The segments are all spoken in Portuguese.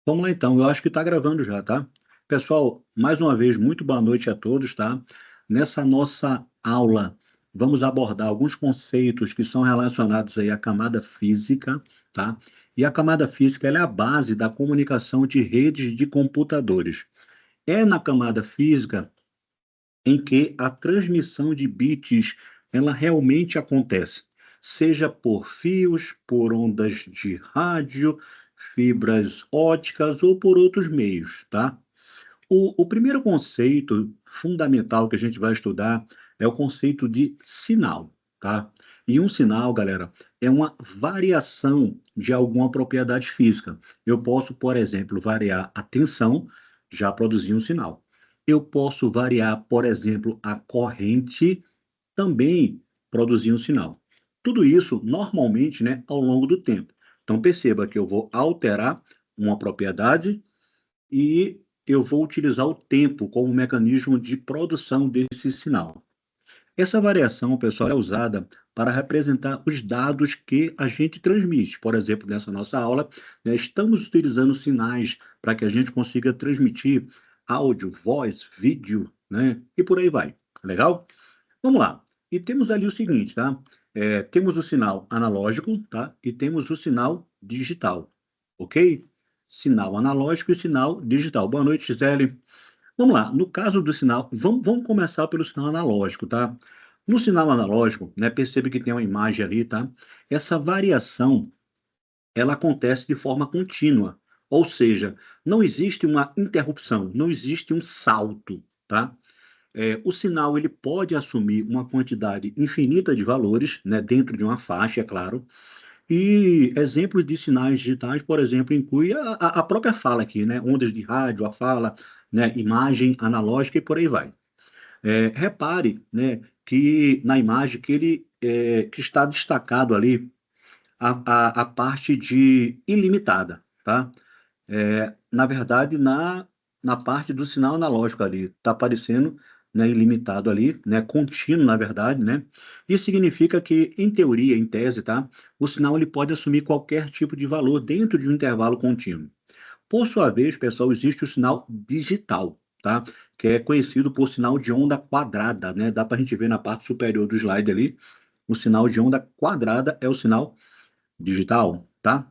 Vamos lá então, eu acho que está gravando já, tá? Pessoal, mais uma vez, muito boa noite a todos, tá? Nessa nossa aula, vamos abordar alguns conceitos que são relacionados aí à camada física, tá? E a camada física, ela é a base da comunicação de redes de computadores. É na camada física em que a transmissão de bits, ela realmente acontece, seja por fios, por ondas de rádio, fibras óticas ou por outros meios, tá? O primeiro conceito fundamental que a gente vai estudar é o conceito de sinal, tá? E um sinal, galera, é uma variação de alguma propriedade física. Eu posso, por exemplo, variar a tensão, já produzir um sinal. Eu posso variar, por exemplo, a corrente, também produzir um sinal. Tudo isso, normalmente, né, ao longo do tempo. Então, perceba que eu vou alterar uma propriedade e eu vou utilizar o tempo como mecanismo de produção desse sinal. Essa variação, pessoal, é usada para representar os dados que a gente transmite. Por exemplo, nessa nossa aula, né, estamos utilizando sinais para que a gente consiga transmitir áudio, voz, vídeo, né, e por aí vai. Legal? Vamos lá. E temos ali o seguinte, tá? Temos o sinal analógico, tá? E temos o sinal digital, ok? Sinal analógico e sinal digital. Boa noite, Gisele. Vamos lá. No caso do sinal, vamos começar pelo sinal analógico, tá? No sinal analógico, né? Percebe que tem uma imagem ali, tá? Essa variação, ela acontece de forma contínua. Ou seja, não existe uma interrupção, não existe um salto, tá? O sinal ele pode assumir uma quantidade infinita de valores, né, dentro de uma faixa, é claro. E exemplos de sinais digitais, por exemplo, inclui a própria fala aqui, né, ondas de rádio, a fala, né, imagem analógica e por aí vai. Repare, né, que na imagem que está destacado ali a parte de ilimitada, tá? Na verdade, na parte do sinal analógico ali, está aparecendo, né, ilimitado ali, né, contínuo, na verdade, né? Isso significa que, em teoria, em tese, tá? O sinal ele pode assumir qualquer tipo de valor dentro de um intervalo contínuo. Por sua vez, pessoal, existe o sinal digital, tá? Que é conhecido por sinal de onda quadrada, né? Dá para a gente ver na parte superior do slide ali, o sinal de onda quadrada é o sinal digital, tá?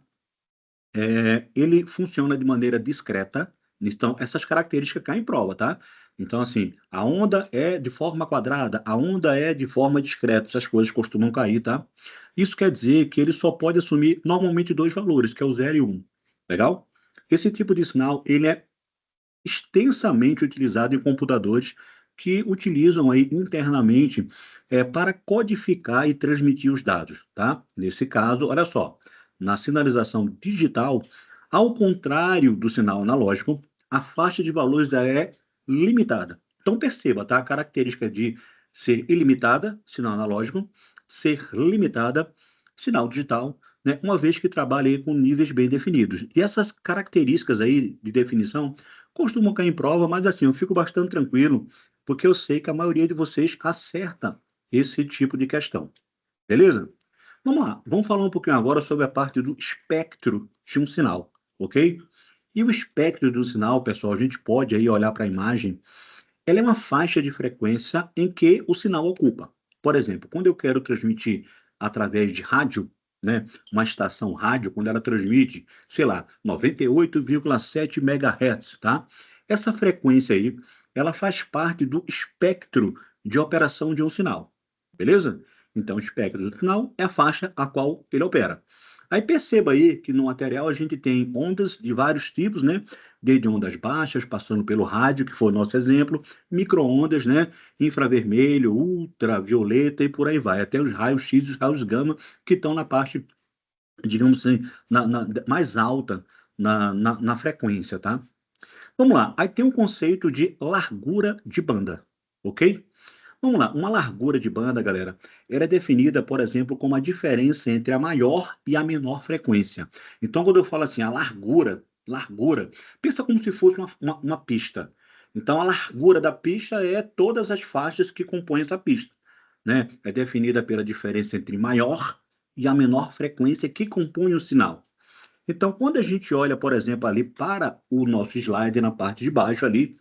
Ele funciona de maneira discreta, então essas características caem em prova, tá? Então, assim, a onda é de forma quadrada, a onda é de forma discreta, essas coisas costumam cair, tá? Isso quer dizer que ele só pode assumir normalmente dois valores, que é o 0 e 1. Legal? Esse tipo de sinal, ele é extensamente utilizado em computadores que utilizam aí internamente para codificar e transmitir os dados, tá? Nesse caso, olha só, na sinalização digital, ao contrário do sinal analógico, a faixa de valores é limitada. Então perceba, tá? A característica de ser ilimitada, sinal analógico, ser limitada, sinal digital, né? Uma vez que trabalha aí com níveis bem definidos. E essas características aí de definição costumam cair em prova, mas assim, eu fico bastante tranquilo, porque eu sei que a maioria de vocês acerta esse tipo de questão. Beleza? Vamos lá, vamos falar um pouquinho agora sobre a parte do espectro de um sinal, ok? E o espectro do sinal, pessoal, a gente pode aí olhar para a imagem, ela é uma faixa de frequência em que o sinal ocupa. Por exemplo, quando eu quero transmitir através de rádio, né, uma estação rádio, quando ela transmite, sei lá, 98,7 MHz, tá? Essa frequência aí, ela faz parte do espectro de operação de um sinal, beleza? Então, o espectro do sinal é a faixa a qual ele opera. Aí perceba aí que no material a gente tem ondas de vários tipos, né? Desde ondas baixas, passando pelo rádio, que foi o nosso exemplo, micro-ondas, né? Infravermelho, ultravioleta e por aí vai, até os raios X e os raios gama, que estão na parte, digamos assim, mais alta na frequência, tá? Vamos lá, aí tem um conceito de largura de banda, ok? Vamos lá, uma largura de banda, galera, ela é definida, por exemplo, como a diferença entre a maior e a menor frequência. Então, quando eu falo assim, a largura, pensa como se fosse uma pista. Então, a largura da pista é todas as faixas que compõem essa pista, né? É definida pela diferença entre maior e a menor frequência que compõe o sinal. Então, quando a gente olha, por exemplo, ali para o nosso slide na parte de baixo ali,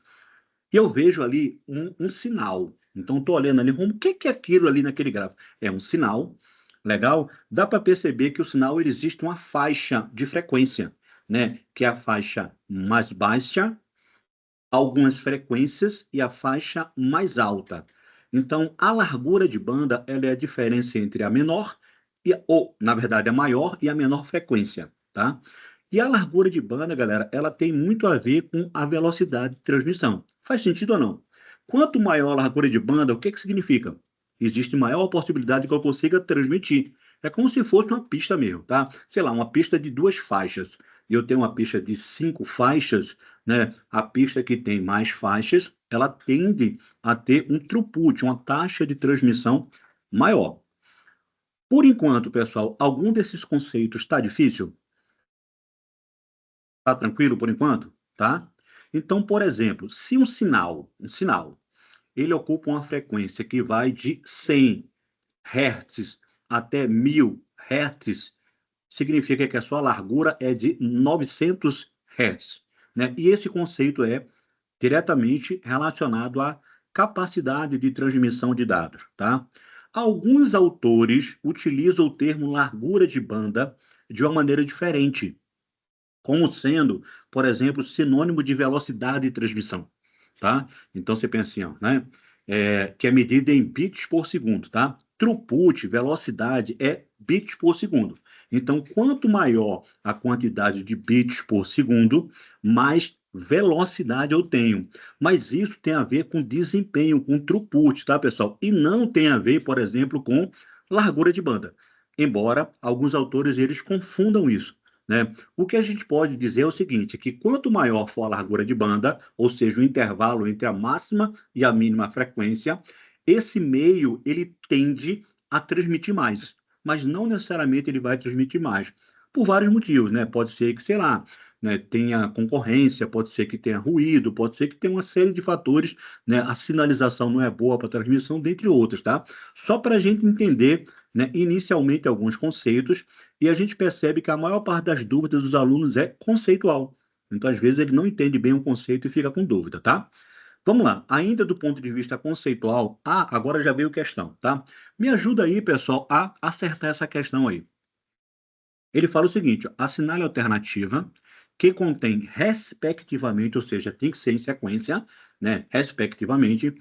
eu vejo ali um sinal. Então, estou olhando ali, o que que é aquilo ali naquele gráfico? É um sinal, legal? Dá para perceber que o sinal ele existe uma faixa de frequência, né? Que é a faixa mais baixa, algumas frequências e a faixa mais alta. Então, a largura de banda ela é a diferença entre a menor ou, na verdade, a maior e a menor frequência, tá? E a largura de banda, galera, ela tem muito a ver com a velocidade de transmissão. Faz sentido ou não? Quanto maior a largura de banda, o que que significa? Existe maior possibilidade que eu consiga transmitir. É como se fosse uma pista mesmo, tá? Sei lá, uma pista de 2 faixas. E eu tenho uma pista de 5 faixas, né? A pista que tem mais faixas, ela tende a ter um throughput, uma taxa de transmissão maior. Por enquanto, pessoal, algum desses conceitos está difícil? Está tranquilo por enquanto? Tá? Então, por exemplo, se um sinal, ele ocupa uma frequência que vai de 100 Hz até 1000 Hz, significa que a sua largura é de 900 Hz, né? E esse conceito é diretamente relacionado à capacidade de transmissão de dados, tá? Alguns autores utilizam o termo largura de banda de uma maneira diferente, como sendo, por exemplo, sinônimo de velocidade de transmissão, tá? Então você pensa assim, ó, né? Que é medida em bits por segundo, tá? Throughput, velocidade, é bits por segundo. Então, quanto maior a quantidade de bits por segundo, mais velocidade eu tenho. Mas isso tem a ver com desempenho, com throughput, tá, pessoal? E não tem a ver, por exemplo, com largura de banda. Embora alguns autores eles confundam isso, né? O que a gente pode dizer é o seguinte, que quanto maior for a largura de banda, ou seja, o intervalo entre a máxima e a mínima frequência, esse meio ele tende a transmitir mais, mas não necessariamente ele vai transmitir mais, por vários motivos, né? Pode ser que, sei lá, né, tenha concorrência, pode ser que tenha ruído, pode ser que tenha uma série de fatores, né? A sinalização não é boa para transmissão, dentre outros, tá? Só para a gente entender, né, inicialmente alguns conceitos e a gente percebe que a maior parte das dúvidas dos alunos é conceitual. Então, às vezes, ele não entende bem o conceito e fica com dúvida, tá? Vamos lá, ainda do ponto de vista conceitual, agora já veio questão, tá? Me ajuda aí, pessoal, a acertar essa questão aí. Ele fala o seguinte: ó, assinale a alternativa que contém respectivamente, ou seja, tem que ser em sequência, né? Respectivamente,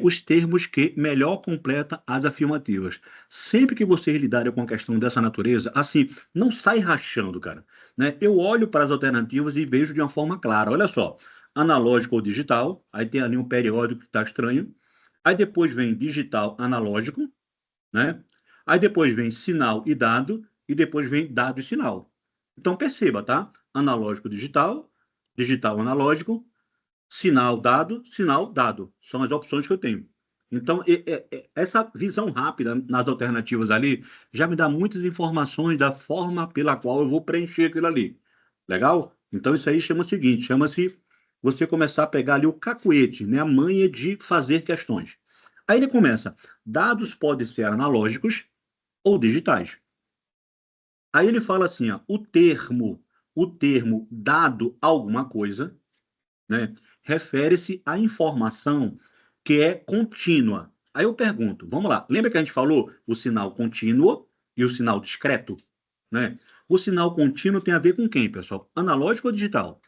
os termos que melhor completa as afirmativas. Sempre que vocês lidarem com a questão dessa natureza, assim, não sai rachando, cara, né? Eu olho para as alternativas e vejo de uma forma clara. Olha só, analógico ou digital, aí tem ali um periódico que está estranho. Aí depois vem digital analógico, né? Aí depois vem sinal e dado, e depois vem dado e sinal. Então perceba, tá? Analógico digital, digital analógico, sinal dado. São as opções que eu tenho. Então, essa visão rápida nas alternativas ali já me dá muitas informações da forma pela qual eu vou preencher aquilo ali. Legal? Então, isso aí chama o seguinte: chama-se você começar a pegar ali o cacuete, né? A manha de fazer questões. Aí ele começa: dados podem ser analógicos ou digitais. Aí ele fala assim, ó, o termo dado alguma coisa, né, refere-se à informação que é contínua. Aí eu pergunto, vamos lá, lembra que a gente falou o sinal contínuo e o sinal discreto, né? O sinal contínuo tem a ver com quem, pessoal? Analógico ou digital?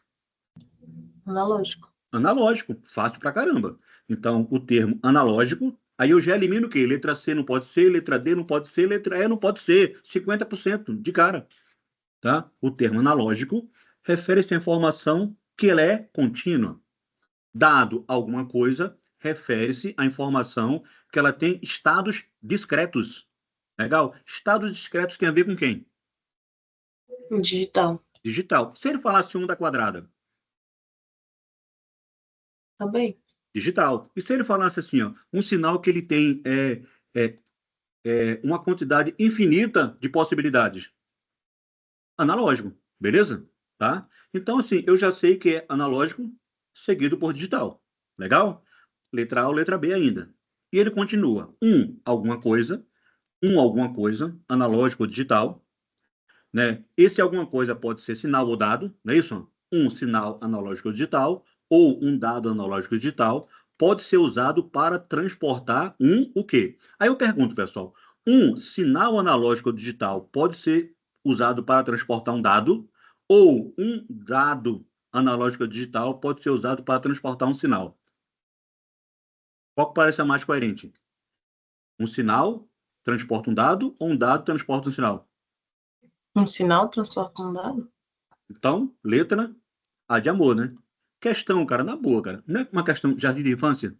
Analógico. Analógico, fácil pra caramba. Então, o termo analógico, aí eu já elimino o quê? Letra C não pode ser, letra D não pode ser, letra E não pode ser. 50% de cara, tá? O termo analógico refere-se à informação que ela é contínua. Dado alguma coisa, refere-se à informação que ela tem estados discretos. Legal? Estados discretos tem a ver com quem? Digital. Digital. Se ele falasse onda quadrada, Também. digital. E se ele falasse assim, ó, um sinal que ele tem é, uma quantidade infinita de possibilidades? Analógico, beleza? Tá? Então, assim, eu já sei que é analógico seguido por digital. Legal? Letra A ou letra B ainda. E ele continua. Alguma coisa, analógico ou digital. né? Esse alguma coisa pode ser sinal ou dado, não é isso? Um sinal analógico digital ou um dado analógico digital pode ser usado para transportar um o quê? Aí eu pergunto, pessoal, um sinal analógico digital pode ser usado para transportar um dado ou um dado analógico digital pode ser usado para transportar um sinal? Qual que parece a mais coerente? Um sinal transporta um dado ou um dado transporta um sinal? Um sinal transporta um dado? Então, letra A de amor, né? Questão, cara, na boa, cara. Não é uma questão de jardim de infância?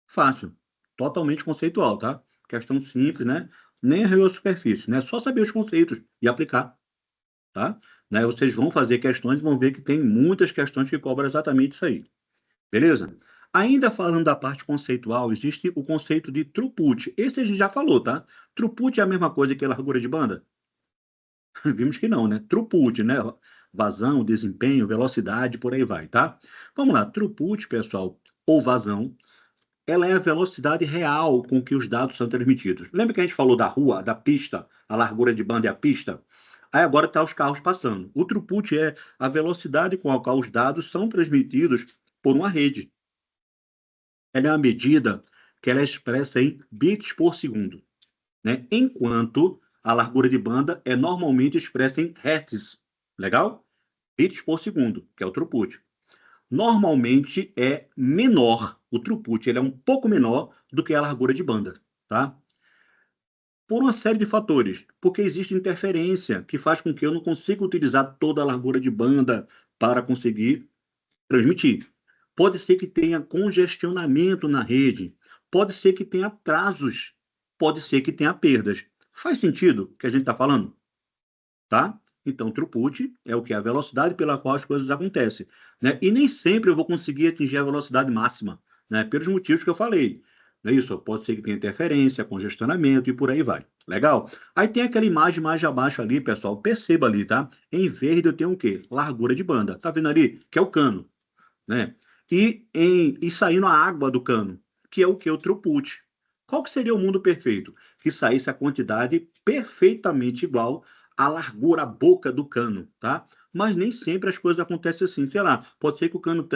Fácil. Totalmente conceitual, tá? Questão simples, né? Nem arranhou a superfície, né? Só saber os conceitos e aplicar, tá? Né? Vocês vão fazer questões e vão ver que tem muitas questões que cobram exatamente isso aí. Beleza? Ainda falando da parte conceitual, existe o conceito de throughput. Esse a gente já falou, tá? Throughput é a mesma coisa que largura de banda? Vimos que não, né? Throughput, né? Vazão, desempenho, velocidade, por aí vai, tá? Vamos lá. Throughput, pessoal, ou vazão, ela é a velocidade real com que os dados são transmitidos. Lembra que a gente falou da rua, da pista, a largura de banda e a pista? Aí agora está os carros passando. O throughput é a velocidade com a qual os dados são transmitidos por uma rede. Ela é uma medida que ela é expressa em bits por segundo, né? Enquanto a largura de banda é normalmente expressa em hertz. Legal? Bits por segundo, que é o throughput. Normalmente é menor, o throughput ele é um pouco menor do que a largura de banda, tá? Por uma série de fatores, porque existe interferência que faz com que eu não consiga utilizar toda a largura de banda para conseguir transmitir. Pode ser que tenha congestionamento na rede, pode ser que tenha atrasos, pode ser que tenha perdas. Faz sentido o que a gente está falando? Tá? Então, throughput é o que? A velocidade pela qual as coisas acontecem, né? E nem sempre eu vou conseguir atingir a velocidade máxima, né? Pelos motivos que eu falei. Não é isso? Pode ser que tenha interferência, congestionamento e por aí vai. Legal? Aí tem aquela imagem mais abaixo ali, pessoal. Perceba ali, tá? Em verde eu tenho o quê? Largura de banda. Tá vendo ali? Que é o cano, né? E saindo a água do cano, que é o que? O throughput. Qual que seria o mundo perfeito? Que saísse a quantidade perfeitamente igual à largura, à boca do cano, tá? Mas nem sempre as coisas acontecem assim. Sei lá, pode ser que o cano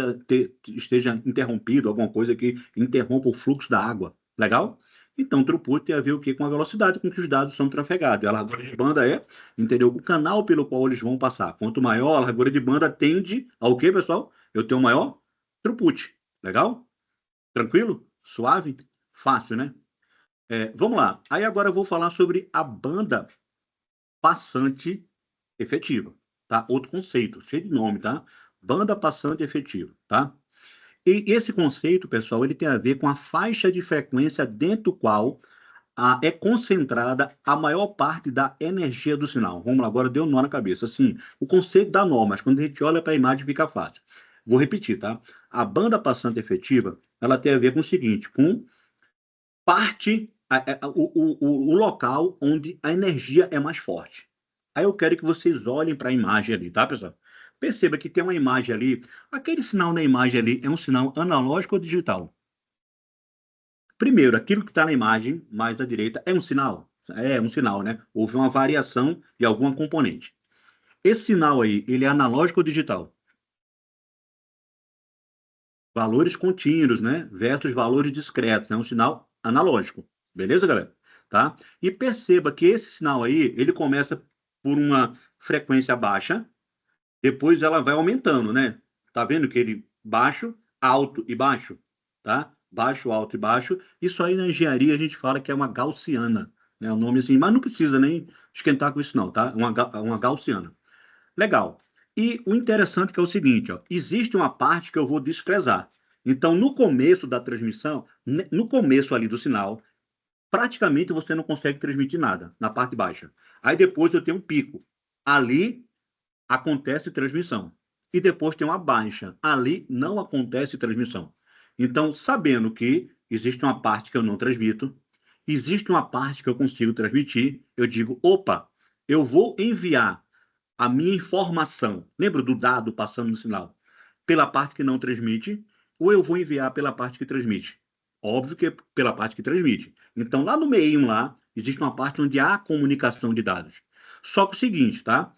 esteja interrompido, alguma coisa que interrompa o fluxo da água. Legal? Então, throughput tem a ver o quê? Com a velocidade com que os dados são trafegados. E a largura de banda é, entendeu? O canal pelo qual eles vão passar. Quanto maior a largura de banda tende ao quê, pessoal? Eu tenho maior throughput. Legal? Tranquilo? Suave? Fácil, né? Vamos lá. Aí agora eu vou falar sobre a banda passante efetiva, tá? Outro conceito, cheio de nome, tá? Banda passante efetiva, tá? E esse conceito, pessoal, ele tem a ver com a faixa de frequência dentro do qual é concentrada a maior parte da energia do sinal. Vamos lá, agora deu um nó na cabeça. Assim, o conceito dá nó, mas quando a gente olha para a imagem fica fácil. Vou repetir, tá? A banda passante efetiva, ela tem a ver com o seguinte, com parte, o local onde a energia é mais forte. Aí eu quero que vocês olhem para a imagem ali, tá, pessoal? Perceba que tem uma imagem ali. Aquele sinal na imagem ali é um sinal analógico ou digital? Primeiro, aquilo que está na imagem mais à direita é um sinal? É um sinal, né? Houve uma variação de alguma componente. Esse sinal aí, ele é analógico ou digital? Valores contínuos, né? Versus valores discretos, é um sinal analógico. Beleza, galera? Tá? E perceba que esse sinal aí, ele começa por uma frequência baixa, depois ela vai aumentando, né? Tá vendo que ele baixo, alto e baixo, tá? Baixo, alto e baixo. Isso aí na engenharia a gente fala que é uma gaussiana, né? O nome assim, mas não precisa nem esquentar com isso não, tá? Uma gaussiana. Legal. E o interessante que é o seguinte, ó, existe uma parte que eu vou desprezar. Então, no começo da transmissão, no começo ali do sinal, praticamente você não consegue transmitir nada na parte baixa. Aí depois eu tenho um pico. Ali acontece transmissão. E depois tem uma baixa. Ali não acontece transmissão. Então, sabendo que existe uma parte que eu não transmito, existe uma parte que eu consigo transmitir, eu digo, opa, eu vou enviar a minha informação, lembra do dado passando no sinal, pela parte que não transmite, ou eu vou enviar pela parte que transmite? Óbvio que é pela parte que transmite. Então, lá no meio, lá, existe uma parte onde há comunicação de dados. Só que o seguinte, tá?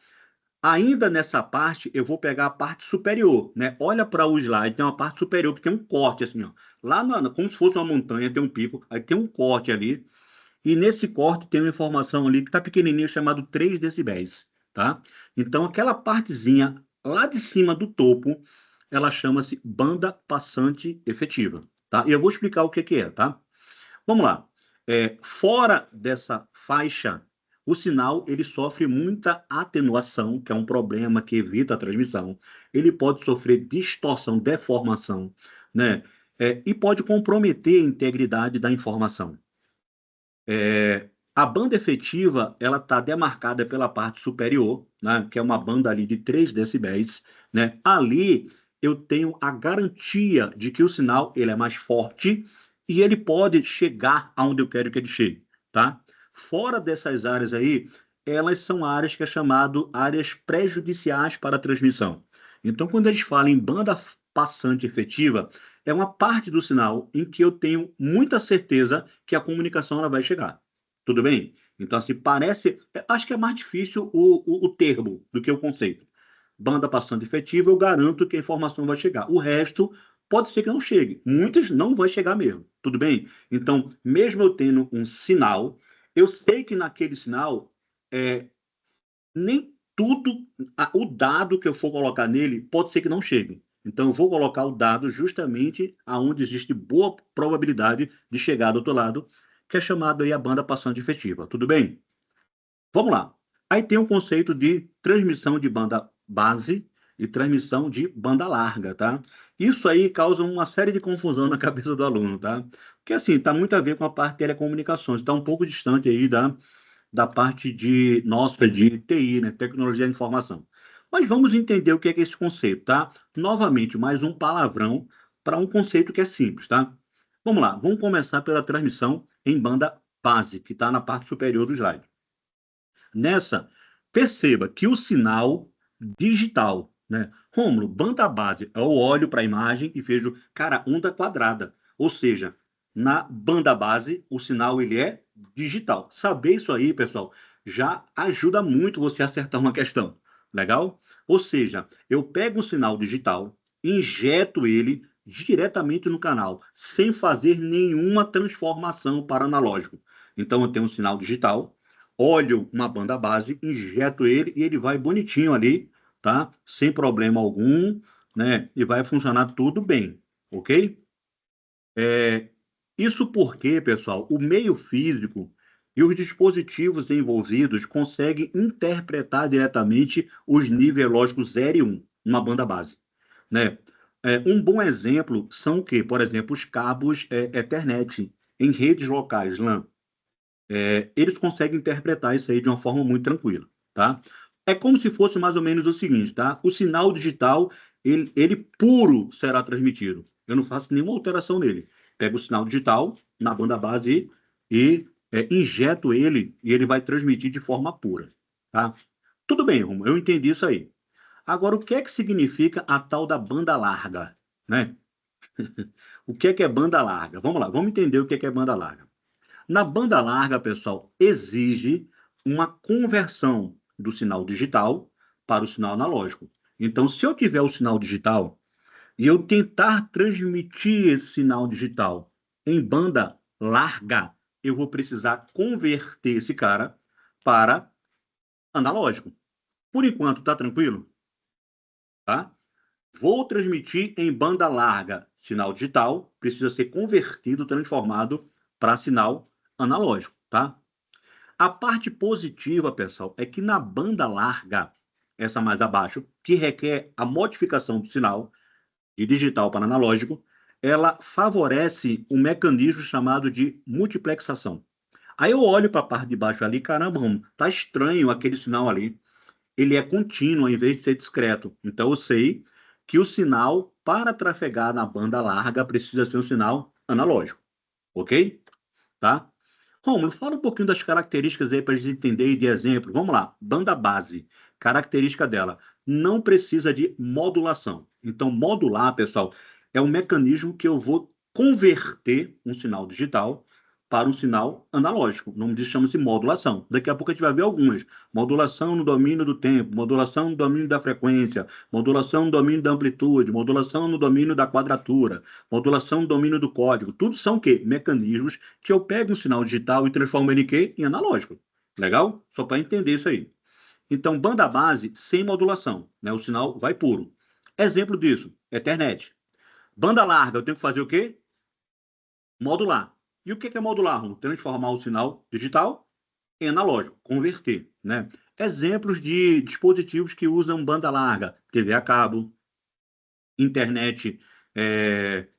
Ainda nessa parte, eu vou pegar a parte superior, né? Olha para o slide, tem uma parte superior que tem um corte, assim, ó. Lá, como se fosse uma montanha, tem um pico, aí tem um corte ali, e nesse corte tem uma informação ali que tá pequenininha, chamado 3 decibéis, tá? Então, aquela partezinha lá de cima do topo, ela chama-se banda passante efetiva, tá? E eu vou explicar o que que é, tá? Vamos lá. Fora dessa faixa, o sinal ele sofre muita atenuação, que é um problema que evita a transmissão. Ele pode sofrer distorção, deformação, né? E pode comprometer a integridade da informação. A banda efetiva ela está demarcada pela parte superior, né? Que é uma banda ali de 3 decibéis, né? Ali eu tenho a garantia de que o sinal ele é mais forte e ele pode chegar aonde eu quero que ele chegue, tá? Fora dessas áreas aí, elas são áreas que é chamado áreas prejudiciais para a transmissão. Então, quando a gente fala em banda passante efetiva, é uma parte do sinal em que eu tenho muita certeza que a comunicação ela vai chegar. Tudo bem? Então, assim, parece. Acho que é mais difícil o termo do que o conceito. Banda passante efetiva, eu garanto que a informação vai chegar. O resto pode ser que não chegue. Muitas não vai chegar mesmo. Tudo bem? Então, mesmo eu tendo um sinal, eu sei que naquele sinal, nem tudo, o dado que eu for colocar nele, pode ser que não chegue. Então, eu vou colocar o dado justamente aonde existe boa probabilidade de chegar do outro lado, que é chamado aí a banda passante efetiva. Tudo bem? Vamos lá. Aí tem o conceito de transmissão de banda base e transmissão de banda larga, tá? Isso aí causa uma série de confusão na cabeça do aluno, tá? Porque assim, está muito a ver com a parte de telecomunicações, está um pouco distante aí da parte de nossa de TI, né, tecnologia da informação. Mas vamos entender o que é esse conceito, tá? Novamente, mais um palavrão para um conceito que é simples, tá? Vamos lá, vamos começar pela transmissão em banda base, que está na parte superior do slide. Nessa, perceba que o sinal digital, né? Rômulo, banda base, eu olho para a imagem e vejo, cara, onda quadrada. Ou seja, na banda base, o sinal ele é digital. Saber isso aí, pessoal, já ajuda muito você a acertar uma questão. Legal? Ou seja, eu pego um sinal digital, injeto ele diretamente no canal, sem fazer nenhuma transformação para analógico. Então, eu tenho um sinal digital, olho uma banda base, injeto ele e ele vai bonitinho ali, tá? Sem problema algum, né? E vai funcionar tudo bem, ok? É, isso porque, pessoal, o meio físico e os dispositivos envolvidos conseguem interpretar diretamente os níveis lógicos 0 e 1 numa banda base, né? Um bom exemplo são o quê? Por exemplo, os cabos Ethernet em redes locais, LAN. Eles conseguem interpretar isso aí de uma forma muito tranquila, tá? É como se fosse mais ou menos o seguinte, tá? O sinal digital, ele puro será transmitido. Eu não faço nenhuma alteração nele. Pego o sinal digital na banda base e injeto ele e ele vai transmitir de forma pura, tá? Tudo bem, Romo, eu entendi isso aí. Agora, o que é que significa a tal da banda larga, né? O que é banda larga? Vamos lá, vamos entender o que é banda larga. Na banda larga, pessoal, exige uma conversão do sinal digital para o sinal analógico. Então, se eu tiver o sinal digital e eu tentar transmitir esse sinal digital em banda larga, eu vou precisar converter esse cara para analógico. Por enquanto, tá tranquilo? Tá? Vou transmitir em banda larga. Sinal digital precisa ser convertido, transformado para sinal analógico, tá? A parte positiva, pessoal, é que na banda larga, essa mais abaixo, que requer a modificação do sinal de digital para analógico, ela favorece um mecanismo chamado de multiplexação. Aí eu olho para a parte de baixo ali, caramba, tá estranho aquele sinal ali. Ele é contínuo em vez de ser discreto. Então eu sei que o sinal para trafegar na banda larga precisa ser um sinal analógico, ok? Tá? Rômulo, fala um pouquinho das características aí para a gente entender e de exemplo. Vamos lá, banda base. Característica dela, não precisa de modulação. Então, modular, pessoal, é um mecanismo que eu vou converter um sinal digital para um sinal analógico. O nome disso chama-se modulação. Daqui a pouco a gente vai ver algumas. Modulação no domínio do tempo, modulação no domínio da frequência, modulação no domínio da amplitude, modulação no domínio da quadratura, modulação no domínio do código. Tudo são o quê? Mecanismos que eu pego um sinal digital e transformo ele em quê? Em analógico. Legal? Só para entender isso aí. Então, banda base sem modulação, né? O sinal vai puro. Exemplo disso, Ethernet. Banda larga, eu tenho que fazer o quê? Modular. E o que é modular? Transformar o sinal digital em analógico, converter, né? Exemplos de dispositivos que usam banda larga, TV a cabo, internet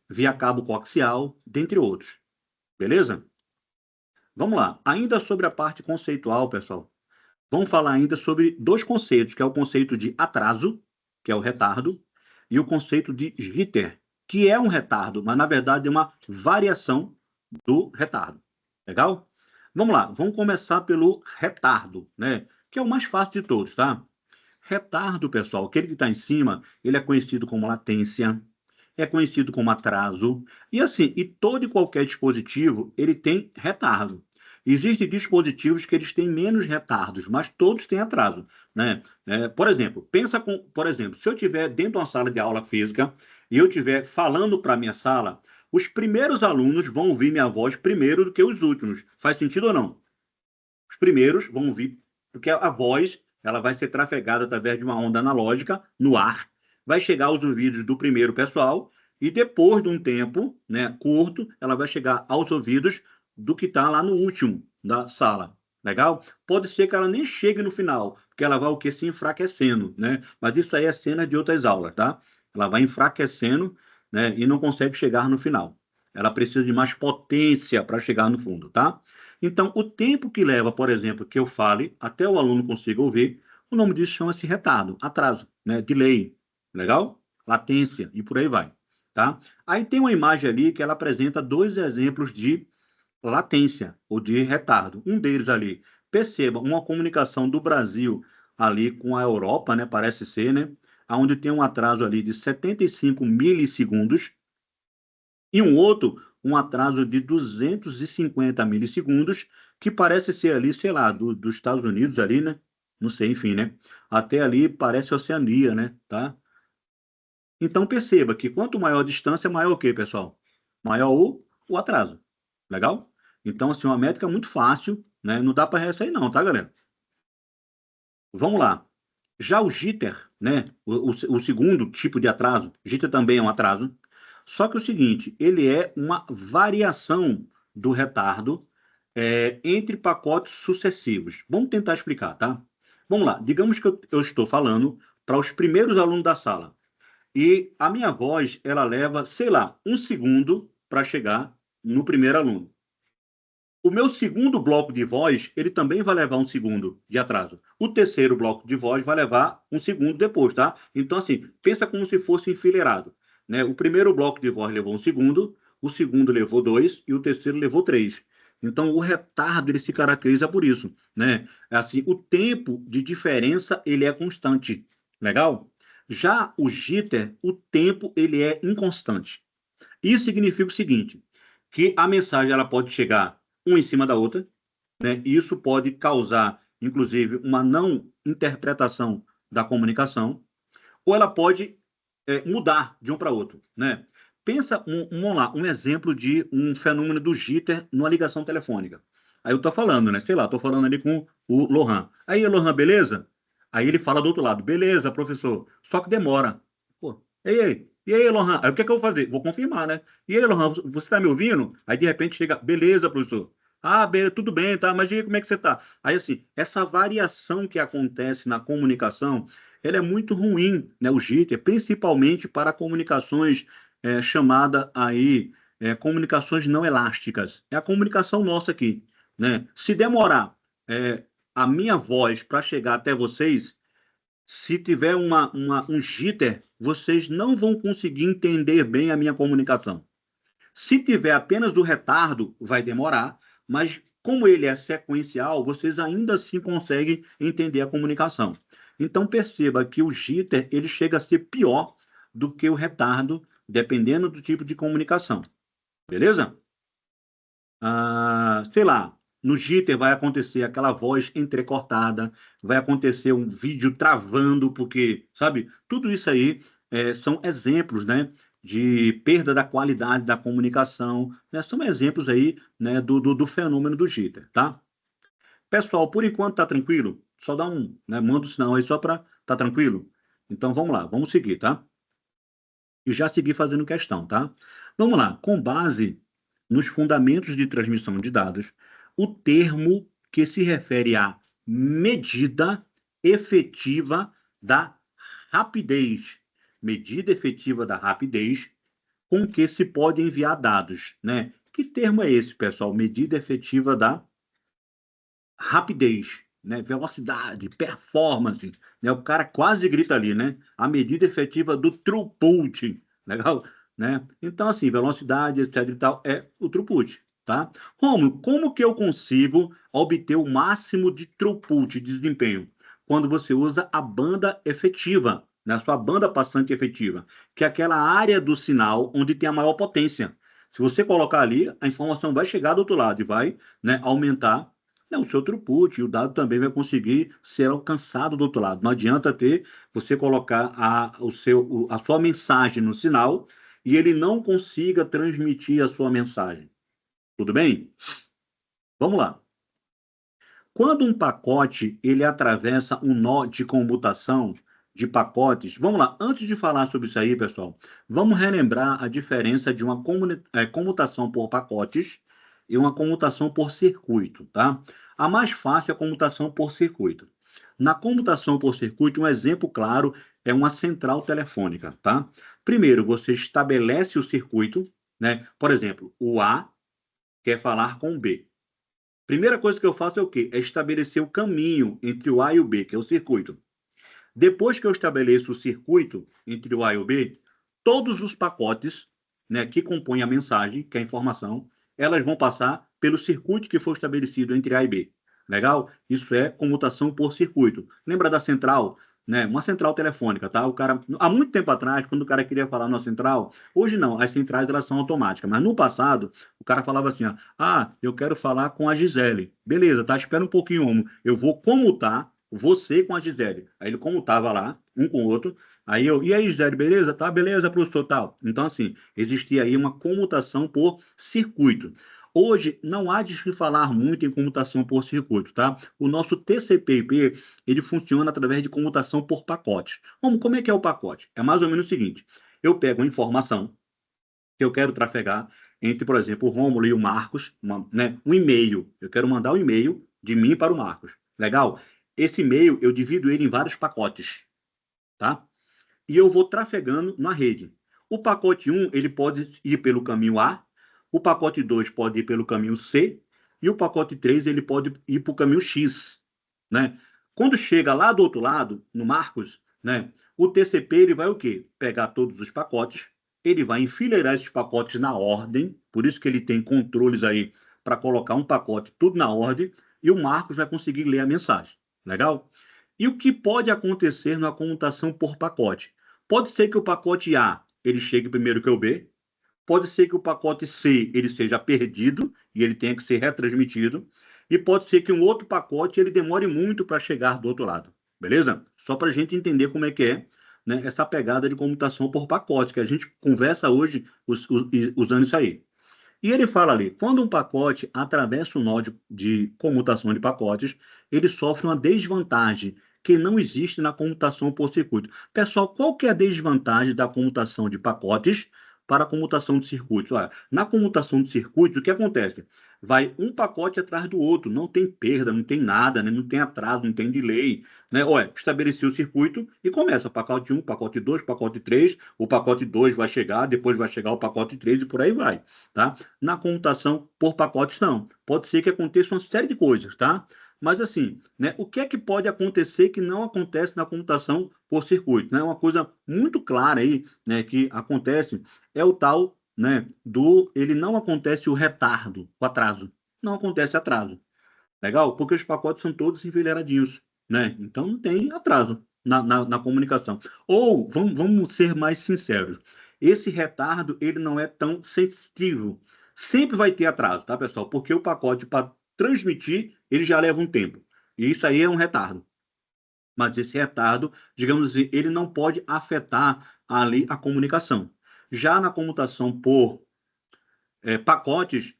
via cabo coaxial, dentre outros. Beleza? Vamos lá. Ainda sobre a parte conceitual, pessoal, vamos falar ainda sobre dois conceitos, que é o conceito de atraso, que é o retardo, e o conceito de jitter, que é um retardo, mas na verdade é uma variação do retardo. Legal? Vamos lá, vamos começar pelo retardo, né? Que é o mais fácil de todos, tá? Retardo, pessoal, aquele que está em cima, ele é conhecido como latência, é conhecido como atraso, e assim, e todo e qualquer dispositivo, ele tem retardo. Existem dispositivos que eles têm menos retardos, mas todos têm atraso, né? Por exemplo, se eu estiver dentro de uma sala de aula física e eu estiver falando para a minha sala, os primeiros alunos vão ouvir minha voz primeiro do que os últimos. Faz sentido ou não? Os primeiros vão ouvir, porque a voz ela vai ser trafegada através de uma onda analógica no ar, vai chegar aos ouvidos do primeiro pessoal e depois de um tempo, né, curto, ela vai chegar aos ouvidos do que está lá no último da sala. Legal? Pode ser que ela nem chegue no final, porque ela vai o que se enfraquecendo, né? Mas isso aí é cena de outras aulas, tá? Ela vai enfraquecendo, né, e não consegue chegar no final. Ela precisa de mais potência para chegar no fundo, tá? Então, o tempo que leva, por exemplo, que eu fale até o aluno consiga ouvir, o nome disso chama-se retardo, atraso, né? Delay, legal? Latência e por aí vai, tá? Aí tem uma imagem ali que ela apresenta dois exemplos de latência ou de retardo. Um deles ali, perceba, uma comunicação do Brasil ali com a Europa, né? Parece ser, né? Onde tem um atraso ali de 75 milissegundos e um outro, um atraso de 250 milissegundos, que parece ser ali, sei lá, dos Estados Unidos ali, né? Não sei, enfim, né? Até ali parece Oceania, né? Tá? Então perceba que quanto maior a distância, maior o quê, pessoal? Maior o atraso. Legal? Então, assim, uma métrica muito fácil, né? Não dá para essa aí não, tá, galera? Vamos lá. Já o jitter, né? O segundo tipo de atraso, jitter também é um atraso. Só que é o seguinte, ele é uma variação do retardo entre pacotes sucessivos. Vamos tentar explicar, tá? Vamos lá. Digamos que eu estou falando para os primeiros alunos da sala. E a minha voz, ela leva, sei lá, um segundo para chegar no primeiro aluno. O meu segundo bloco de voz, ele também vai levar um segundo de atraso. O terceiro bloco de voz vai levar um segundo depois, tá? Então, assim, pensa como se fosse enfileirado, né? O primeiro bloco de voz levou um segundo, o segundo levou dois e o terceiro levou três. Então, o retardo, ele se caracteriza por isso, né? Assim, o tempo de diferença, ele é constante. Legal? Já o jitter, o tempo, ele é inconstante. Isso significa o seguinte, que a mensagem ela pode chegar uma em cima da outra, né? E isso pode causar, inclusive, uma não interpretação da comunicação, ou ela pode mudar de um para outro, né? Pensa, vamos lá, um exemplo de um fenômeno do jitter numa ligação telefônica. Aí eu estou falando, né? Sei lá, estou falando ali com o Lohan. Aí, Lohan, beleza? Aí ele fala do outro lado, beleza, professor. Só que demora. Pô, e aí, Lohan? Aí o que é que eu vou fazer? Vou confirmar, né? E aí, Lohan, você está me ouvindo? Aí de repente chega, beleza, professor. Ah, tudo bem, tá? Mas diga como é que você está. Aí, assim, essa variação que acontece na comunicação, ela é muito ruim, né? O jitter, principalmente para comunicações chamada aí comunicações não elásticas. É a comunicação nossa aqui, né? Se demorar a minha voz para chegar até vocês, se tiver um jitter, vocês não vão conseguir entender bem a minha comunicação. Se tiver apenas o retardo, vai demorar, mas como ele é sequencial, vocês ainda assim conseguem entender a comunicação. Então perceba que o jitter ele chega a ser pior do que o retardo, dependendo do tipo de comunicação. Beleza? sei lá, no jitter vai acontecer aquela voz entrecortada, vai acontecer um vídeo travando, porque, sabe, tudo isso aí são exemplos, né, de perda da qualidade da comunicação, né, são exemplos aí, né, do fenômeno do jitter, tá? Pessoal, por enquanto tá tranquilo? Só dá um, né, manda um sinal aí só para tá tranquilo? Então vamos lá, vamos seguir, tá? E já seguir fazendo questão, tá? Vamos lá. Com base nos fundamentos de transmissão de dados, o termo que se refere à medida efetiva da rapidez, medida efetiva da rapidez com que se pode enviar dados, né? Que termo é esse, pessoal? Medida efetiva da rapidez, né? Velocidade, performance, né? O cara quase grita ali, né? A medida efetiva do throughput, legal? Né? Então, assim, velocidade, etc e tal, é o throughput, tá? Rômulo, como que eu consigo obter o máximo de throughput, de desempenho? Quando você usa a banda efetiva, né? A sua banda passante efetiva, que é aquela área do sinal onde tem a maior potência. Se você colocar ali, a informação vai chegar do outro lado e vai, né, aumentar, né, o seu throughput, e o dado também vai conseguir ser alcançado do outro lado. Não adianta ter você colocar a sua mensagem no sinal e ele não consiga transmitir a sua mensagem. Tudo bem? Vamos lá. Quando um pacote ele atravessa um nó de comutação de pacotes, vamos lá, antes de falar sobre isso aí, pessoal, vamos relembrar a diferença de uma comutação por pacotes e uma comutação por circuito, tá? A mais fácil é a comutação por circuito. Na comutação por circuito, um exemplo claro é uma central telefônica, tá? Primeiro, você estabelece o circuito, né? Por exemplo, o A quer falar com o B. Primeira coisa que eu faço é o quê? É estabelecer o caminho entre o A e o B, que é o circuito. Depois que eu estabeleço o circuito entre o A e o B, todos os pacotes, né, que compõem a mensagem, que é a informação, elas vão passar pelo circuito que foi estabelecido entre A e B. Legal? Isso é comutação por circuito. Lembra da central? Né? Uma central telefônica, tá? O cara, há muito tempo atrás, quando o cara queria falar numa central, hoje não, as centrais elas são automáticas, mas no passado, o cara falava assim, ó, eu quero falar com a Gisele. Beleza, tá? Espera um pouquinho, homem. Eu vou comutar você com a Gisele. Aí ele comutava lá, um com o outro. Aí e aí, Gisele, beleza? Tá, beleza, professor, tal. Então, assim, existia aí uma comutação por circuito. Hoje, não há de se falar muito em comutação por circuito, tá? O nosso TCP/IP, ele funciona através de comutação por pacotes. Como é que é o pacote? É mais ou menos o seguinte, eu pego uma informação que eu quero trafegar entre, por exemplo, o Rômulo e o Marcos, né, um e-mail. Eu quero mandar um e-mail de mim para o Marcos. Legal? Esse e-mail, eu divido ele em vários pacotes, tá? E eu vou trafegando na rede. O pacote 1, ele pode ir pelo caminho A, o pacote 2 pode ir pelo caminho C, e o pacote 3, ele pode ir para o caminho X, né? Quando chega lá do outro lado, no Marcos, né, o TCP ele vai o quê? Pegar todos os pacotes, ele vai enfileirar esses pacotes na ordem, por isso que ele tem controles aí para colocar um pacote tudo na ordem, e o Marcos vai conseguir ler a mensagem. Legal? E o que pode acontecer na comutação por pacote? Pode ser que o pacote A ele chegue primeiro que o B, pode ser que o pacote C ele seja perdido e ele tenha que ser retransmitido, e pode ser que um outro pacote ele demore muito para chegar do outro lado, beleza? Só para a gente entender como é que é, né, essa pegada de comutação por pacote, que a gente conversa hoje usando isso aí. E ele fala ali, quando um pacote atravessa o nó de comutação de pacotes, ele sofre uma desvantagem que não existe na comutação por circuito. Pessoal, qual que é a desvantagem da comutação de pacotes para a comutação de circuitos? Olha, na comutação de circuitos, o que acontece? Vai um pacote atrás do outro, não tem perda, não tem nada, né? Não tem atraso, não tem delay. Né? Olha, estabeleceu o circuito e começa pacote 1, pacote 2, pacote 3, o pacote 2 vai chegar, depois vai chegar o pacote 3 e por aí vai. Tá? Na computação por pacotes, não. Pode ser que aconteça uma série de coisas, tá? Mas assim, né, o que é que pode acontecer que não acontece na computação por circuito? Né? Uma coisa muito clara aí, né, que acontece é o tal, né, ele não acontece o retardo, o atraso. Não acontece atraso. Legal? Porque os pacotes são todos enfileiradinhos, né? Então não tem atraso na comunicação. Ou, vamos ser mais sinceros, esse retardo ele não é tão sensitivo. Sempre vai ter atraso, tá, pessoal? Porque o pacote, para transmitir, ele já leva um tempo. E isso aí é um retardo. Mas esse retardo, digamos assim, ele não pode afetar ali a comunicação. Já na comutação por pacotes,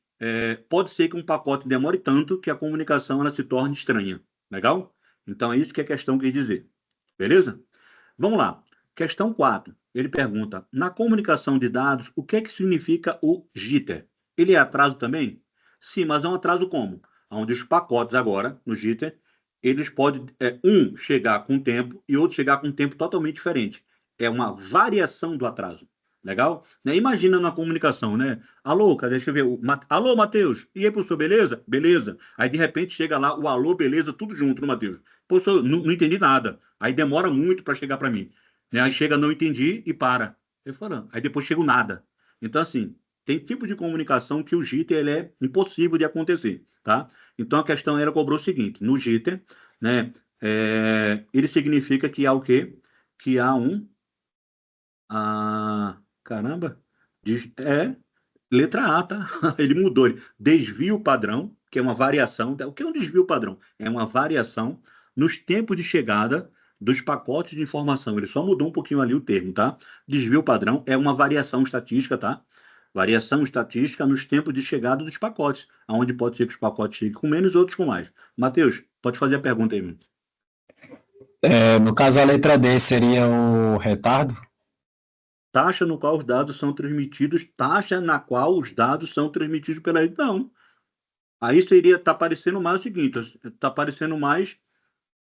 pode ser que um pacote demore tanto que a comunicação ela se torne estranha. Legal? Então, é isso que a questão quer dizer. Beleza? Vamos lá. Questão 4. Ele pergunta: na comunicação de dados, o que é que significa o jitter? Ele é atraso também? Sim, mas é um atraso como? Onde os pacotes agora, no jitter, eles podem, um chegar com tempo e outro chegar com tempo totalmente diferente. É uma variação do atraso. Legal? Né? Imagina na comunicação, né? Alô, deixa eu ver. Alô, Matheus. E aí, professor, beleza? Beleza. Aí, de repente, chega lá o alô, beleza, tudo junto, no Matheus. Professor, não entendi nada. Aí demora muito para chegar para mim. Né? Aí chega, não entendi e para. Eu falando. Aí depois chega o nada. Então, assim, tem tipo de comunicação que o jitter ele é impossível de acontecer, tá? Então, a questão era cobrou o seguinte: no jitter, né, ele significa que há o quê? Que há caramba, letra A, tá? Ele mudou. Desvio padrão, que é uma variação. O que é um desvio padrão? É uma variação nos tempos de chegada dos pacotes de informação. Ele só mudou um pouquinho ali o termo, tá? Desvio padrão é uma variação estatística, tá? Variação estatística nos tempos de chegada dos pacotes, onde pode ser que os pacotes cheguem com menos, outros com mais. Matheus, pode fazer a pergunta aí, mano. No caso, a letra D seria o retardo? Taxa no qual os dados são transmitidos, taxa na qual os dados são transmitidos pela rede. Não. Aí seria, tá parecendo mais o seguinte, tá parecendo mais,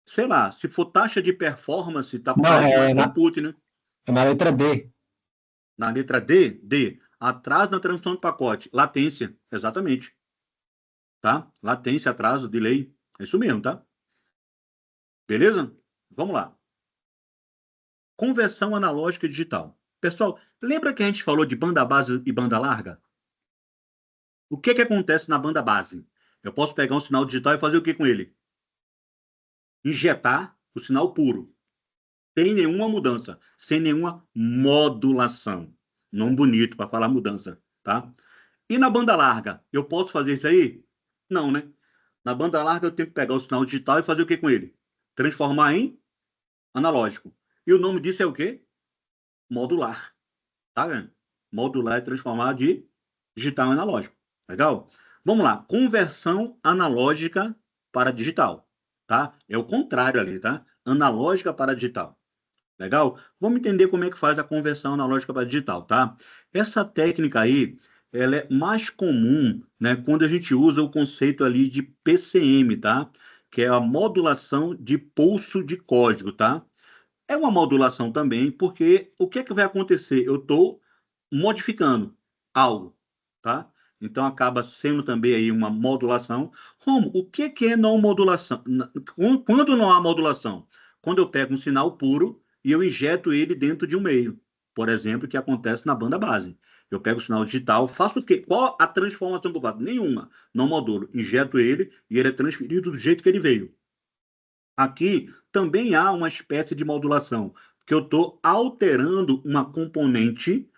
sei lá, se for taxa de performance, Não, parece mais compute, né? é na letra D. Na letra D, atraso na transmissão do pacote, latência, exatamente, tá? Latência, atraso, delay, é isso mesmo, tá? Beleza? Vamos lá. Conversão analógica e digital. Pessoal, lembra que a gente falou de banda base e banda larga? O que que acontece na banda base? Eu posso pegar um sinal digital e fazer o que com ele? Injetar o sinal puro, sem nenhuma mudança, sem nenhuma modulação. Nome bonito para falar mudança, tá? E na banda larga, eu posso fazer isso aí? Não, né? Na banda larga eu tenho que pegar o sinal digital e fazer o que com ele? Transformar em analógico. E o nome disso é o quê? Modular. Tá vendo? Modular é transformar de digital em analógico. Legal? Vamos lá. Conversão analógica para digital. Tá? É o contrário ali, tá? Analógica para digital. Legal? Vamos entender como é que faz a conversão analógica para digital, tá? Essa técnica aí, ela é mais comum, né, quando a gente usa o conceito ali de PCM, tá? Que é a modulação de pulso de código, tá? É uma modulação também, porque o que é que vai acontecer? Eu estou modificando algo, tá? Então acaba sendo também aí uma modulação. Como? O que é não modulação? Quando não há modulação? Quando eu pego um sinal puro e eu injeto ele dentro de um meio. Por exemplo, o que acontece na banda base. Eu pego o sinal digital, faço o quê? Qual a transformação que eu faço? Nenhuma. Não modulo. Injeto ele e ele é transferido do jeito que ele veio. Aqui também há uma espécie de modulação, que eu estou alterando uma componente,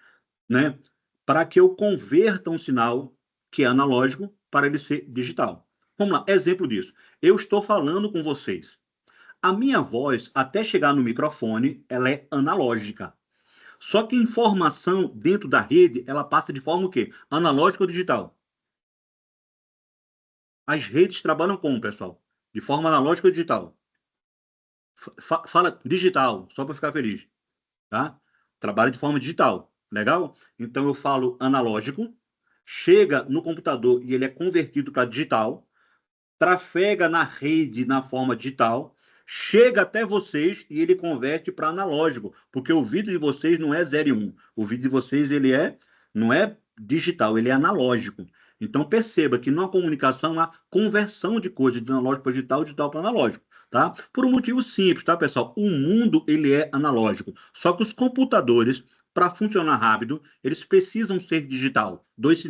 né, para que eu converta um sinal que é analógico para ele ser digital. Vamos lá, exemplo disso. Eu estou falando com vocês. A minha voz, até chegar no microfone, ela é analógica. Só que informação dentro da rede, ela passa de forma o quê? Analógica ou digital? As redes trabalham como, pessoal? De forma analógica ou digital? Fala digital, só para ficar feliz, tá? Trabalha de forma digital, legal? Então eu falo analógico, chega no computador e ele é convertido para digital, trafega na rede na forma digital, chega até vocês e ele converte para analógico, porque o vídeo de vocês não é 0 e 1. O vídeo de vocês ele não é digital, ele é analógico. Então perceba que na comunicação há conversão de coisas de analógico para digital, digital para analógico, tá? Por um motivo simples, tá, pessoal? O mundo ele é analógico, só que os computadores para funcionar rápido, eles precisam ser digital, dois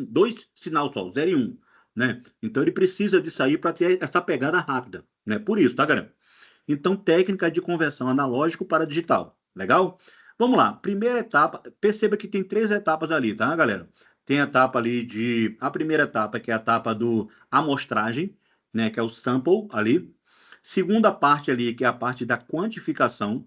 sinal só, 0 e 1. Né? Então ele precisa disso aí para ter essa pegada rápida, né? Por isso, tá, galera? Então, técnica de conversão analógico para digital. Legal? Vamos lá. Primeira etapa, perceba que tem 3 etapas ali, tá, galera? tem a etapa ali a primeira etapa, que é a etapa do amostragem, né, que é o sample ali. Segunda parte ali, que é a parte da quantificação.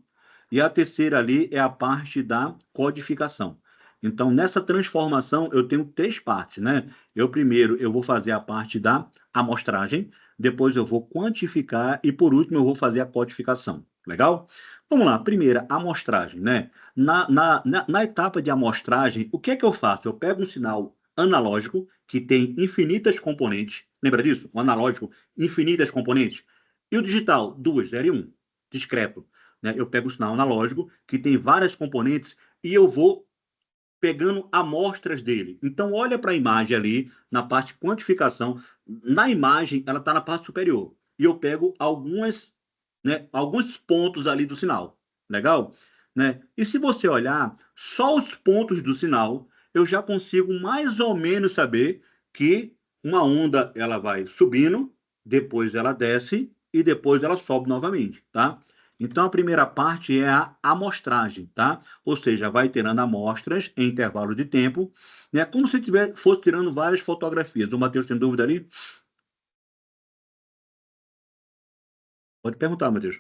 E a terceira ali é a parte da codificação. Então, nessa transformação, eu tenho 3 partes, né? Primeiro, eu vou fazer a parte da amostragem, depois eu vou quantificar e, por último, eu vou fazer a codificação. Legal? Vamos lá. Primeira, amostragem, né? Na etapa de amostragem, o que é que eu faço? Eu pego um sinal analógico, que tem infinitas componentes. Lembra disso? O analógico, infinitas componentes. E o digital, 2, 0 e 1, discreto. Né? Eu pego um sinal analógico, que tem várias componentes, e eu vou pegando amostras dele. Então, olha para a imagem ali, na parte quantificação. Na imagem, ela está na parte superior. E eu pego alguns pontos ali do sinal. Legal? Né? E se você olhar, só os pontos do sinal, eu já consigo mais ou menos saber que uma onda ela vai subindo, depois ela desce e depois ela sobe novamente, tá? Então, a primeira parte é a amostragem, tá? Ou seja, vai tirando amostras em intervalo de tempo, né? Como se fosse tirando várias fotografias. O Matheus tem dúvida ali? Pode perguntar, Matheus.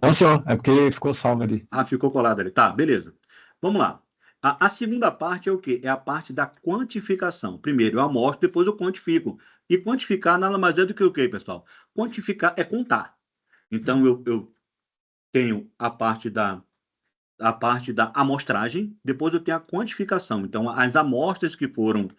Não, senhor, é porque ficou salvo ali. Ah, ficou colado ali. Tá, beleza. Vamos lá. A segunda parte é o quê? É a parte da quantificação. Primeiro eu amostro, depois eu quantifico. E quantificar nada mais é do que o quê, pessoal? Quantificar é contar. Então, eu tenho a parte da amostragem, depois eu tenho a quantificação. Então, as amostras que foram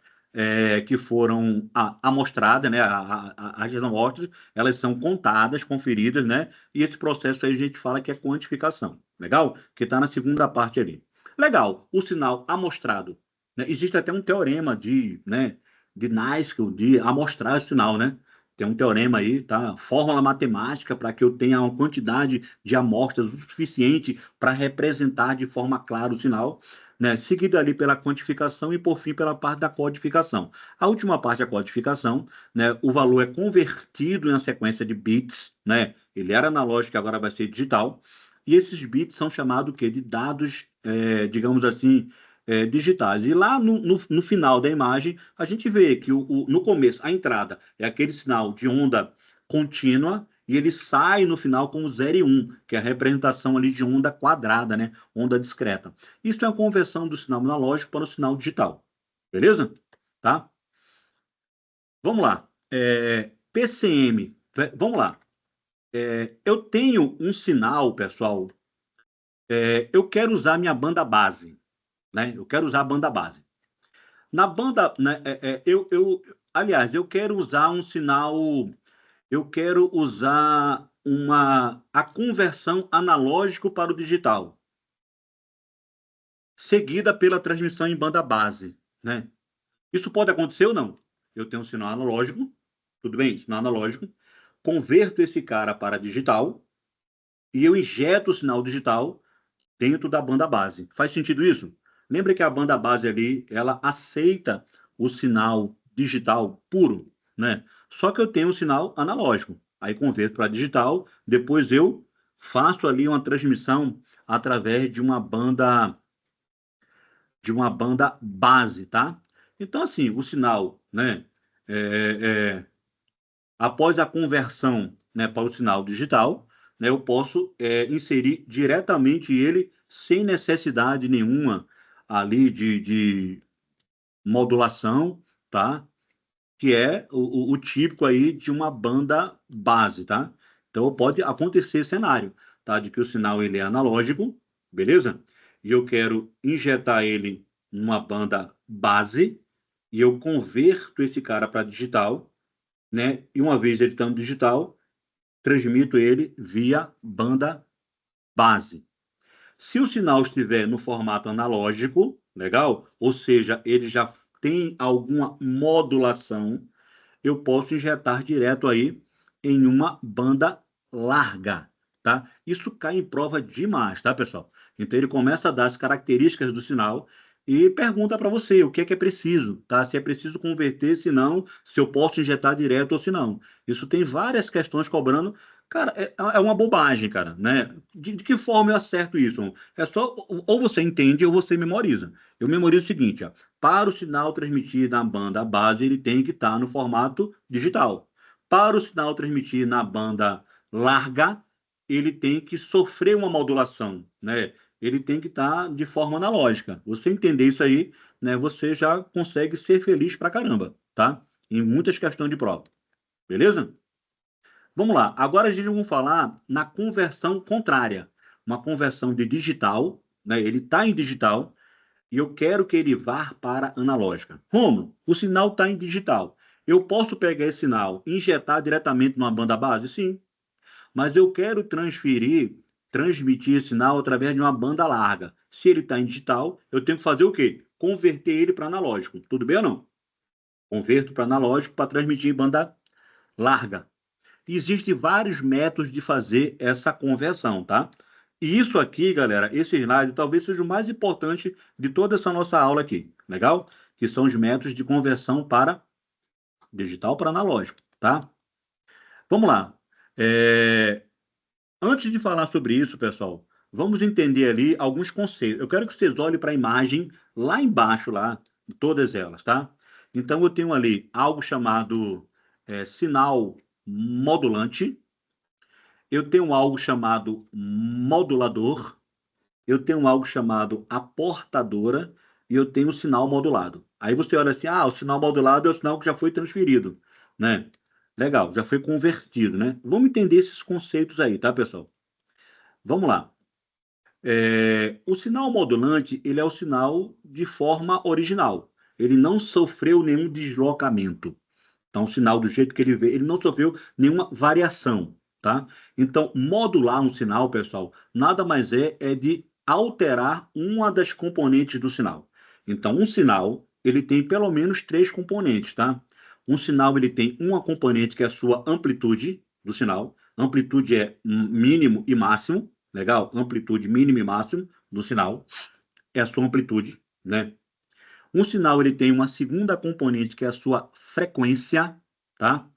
amostradas, né, as amostras, elas são contadas, conferidas, né, e esse processo aí a gente fala que é quantificação. Legal? Que está na segunda parte ali. Legal, o sinal amostrado. Né, existe até um teorema de Naiskell, de amostrar o sinal, né? Tem um teorema aí, tá? Fórmula matemática para que eu tenha uma quantidade de amostras o suficiente para representar de forma clara o sinal, né? Seguida ali pela quantificação e, por fim, pela parte da codificação. A última parte da codificação, né? O valor é convertido em uma sequência de bits, né? Ele era analógico, agora vai ser digital. E esses bits são chamados o quê? De dados, digamos assim, digitais. E lá no final da imagem, a gente vê que no começo, a entrada é aquele sinal de onda contínua, e ele sai no final com o 0 e 1, que é a representação ali de onda quadrada, né? Onda discreta. Isso é a conversão do sinal analógico para o sinal digital. Beleza? Tá? Vamos lá. PCM. Vamos lá. Eu tenho um sinal, pessoal. Eu quero usar minha banda base. Né? Eu quero usar a banda base. Na banda, né, aliás, eu quero usar um sinal, eu quero usar a conversão analógico para o digital, seguida pela transmissão em banda base, né? Isso pode acontecer ou não? Eu tenho um sinal analógico, tudo bem? Sinal analógico, converto esse cara para digital e eu injeto o sinal digital dentro da banda base. Faz sentido isso? Lembra que a banda base ali, ela aceita o sinal digital puro, né? Só que eu tenho um sinal analógico. Aí converto para digital, depois eu faço ali uma transmissão através de uma banda base, tá? Então, assim, o sinal, né? Após a conversão, né, para o sinal digital, né, eu posso inserir diretamente ele sem necessidade nenhuma ali de modulação, tá? Que é o típico aí de uma banda base, tá? Então pode acontecer esse cenário, tá? De que o sinal ele é analógico, beleza? E eu quero injetar ele numa banda base e eu converto esse cara para digital, né? E uma vez ele estando digital, transmito ele via banda base. Se o sinal estiver no formato analógico, legal? Ou seja, ele já tem alguma modulação, eu posso injetar direto aí em uma banda larga, tá? Isso cai em prova demais, tá, pessoal? Então ele começa a dar as características do sinal e pergunta para você o que é preciso, tá? Se é preciso converter, se não, se eu posso injetar direto ou se não. Isso tem várias questões cobrando. Cara, é uma bobagem, cara, né? De que forma eu acerto isso? É só, ou você entende ou você memoriza. Eu memorizo o seguinte, ó, para o sinal transmitir na banda base, ele tem que estar no formato digital. Para o sinal transmitir na banda larga, ele tem que sofrer uma modulação, né? Ele tem que estar de forma analógica. Você entender isso aí, né? Você já consegue ser feliz pra caramba, tá? Em muitas questões de prova. Beleza? Vamos lá. Agora a gente vai falar na conversão contrária. Uma conversão de digital, né? Ele está em digital e eu quero que ele vá para analógica. Como? O sinal está em digital. Eu posso pegar esse sinal e injetar diretamente numa banda base? Sim. Mas eu quero transmitir esse sinal através de uma banda larga. Se ele está em digital, eu tenho que fazer o quê? Converter ele para analógico. Tudo bem ou não? Converto para analógico para transmitir em banda larga. Existem vários métodos de fazer essa conversão, tá? E isso aqui, galera, esse slide talvez seja o mais importante de toda essa nossa aula aqui, legal? Que são os métodos de conversão para digital para analógico, tá? Vamos lá. Antes de falar sobre isso, pessoal, vamos entender ali alguns conceitos. Eu quero que vocês olhem para a imagem lá embaixo, lá, de todas elas, tá? Então, eu tenho ali algo chamado sinal modulante, eu tenho algo chamado modulador, eu tenho algo chamado aportadora e eu tenho o sinal modulado. Aí você olha assim, o sinal modulado é o sinal que já foi transferido, né? Legal, já foi convertido, né? Vamos entender esses conceitos aí, tá, pessoal? Vamos lá. O sinal modulante, ele é o sinal de forma original. Ele não sofreu nenhum deslocamento. Então, o sinal do jeito que ele veio, ele não sofreu nenhuma variação, tá? Então, modular um sinal, pessoal, nada mais é de alterar uma das componentes do sinal. Então, um sinal, ele tem pelo menos 3 componentes, tá? Um sinal, ele tem uma componente que é a sua amplitude do sinal. Amplitude é mínimo e máximo, legal? Amplitude mínimo e máximo do sinal é a sua amplitude, né? Um sinal ele tem uma segunda componente que é a sua frequência, tá?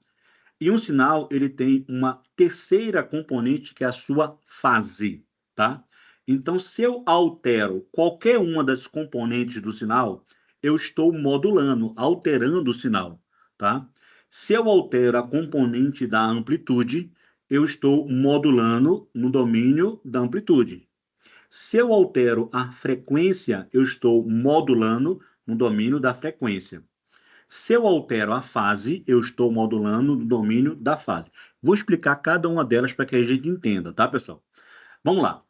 E um sinal ele tem uma terceira componente que é a sua fase, tá? Então, se eu altero qualquer uma das componentes do sinal, eu estou modulando, alterando o sinal, tá? Se eu altero a componente da amplitude, eu estou modulando no domínio da amplitude. Se eu altero a frequência, eu estou modulando no domínio da frequência. Se eu altero a fase, eu estou modulando no domínio da fase. Vou explicar cada uma delas para que a gente entenda, tá, pessoal? Vamos lá.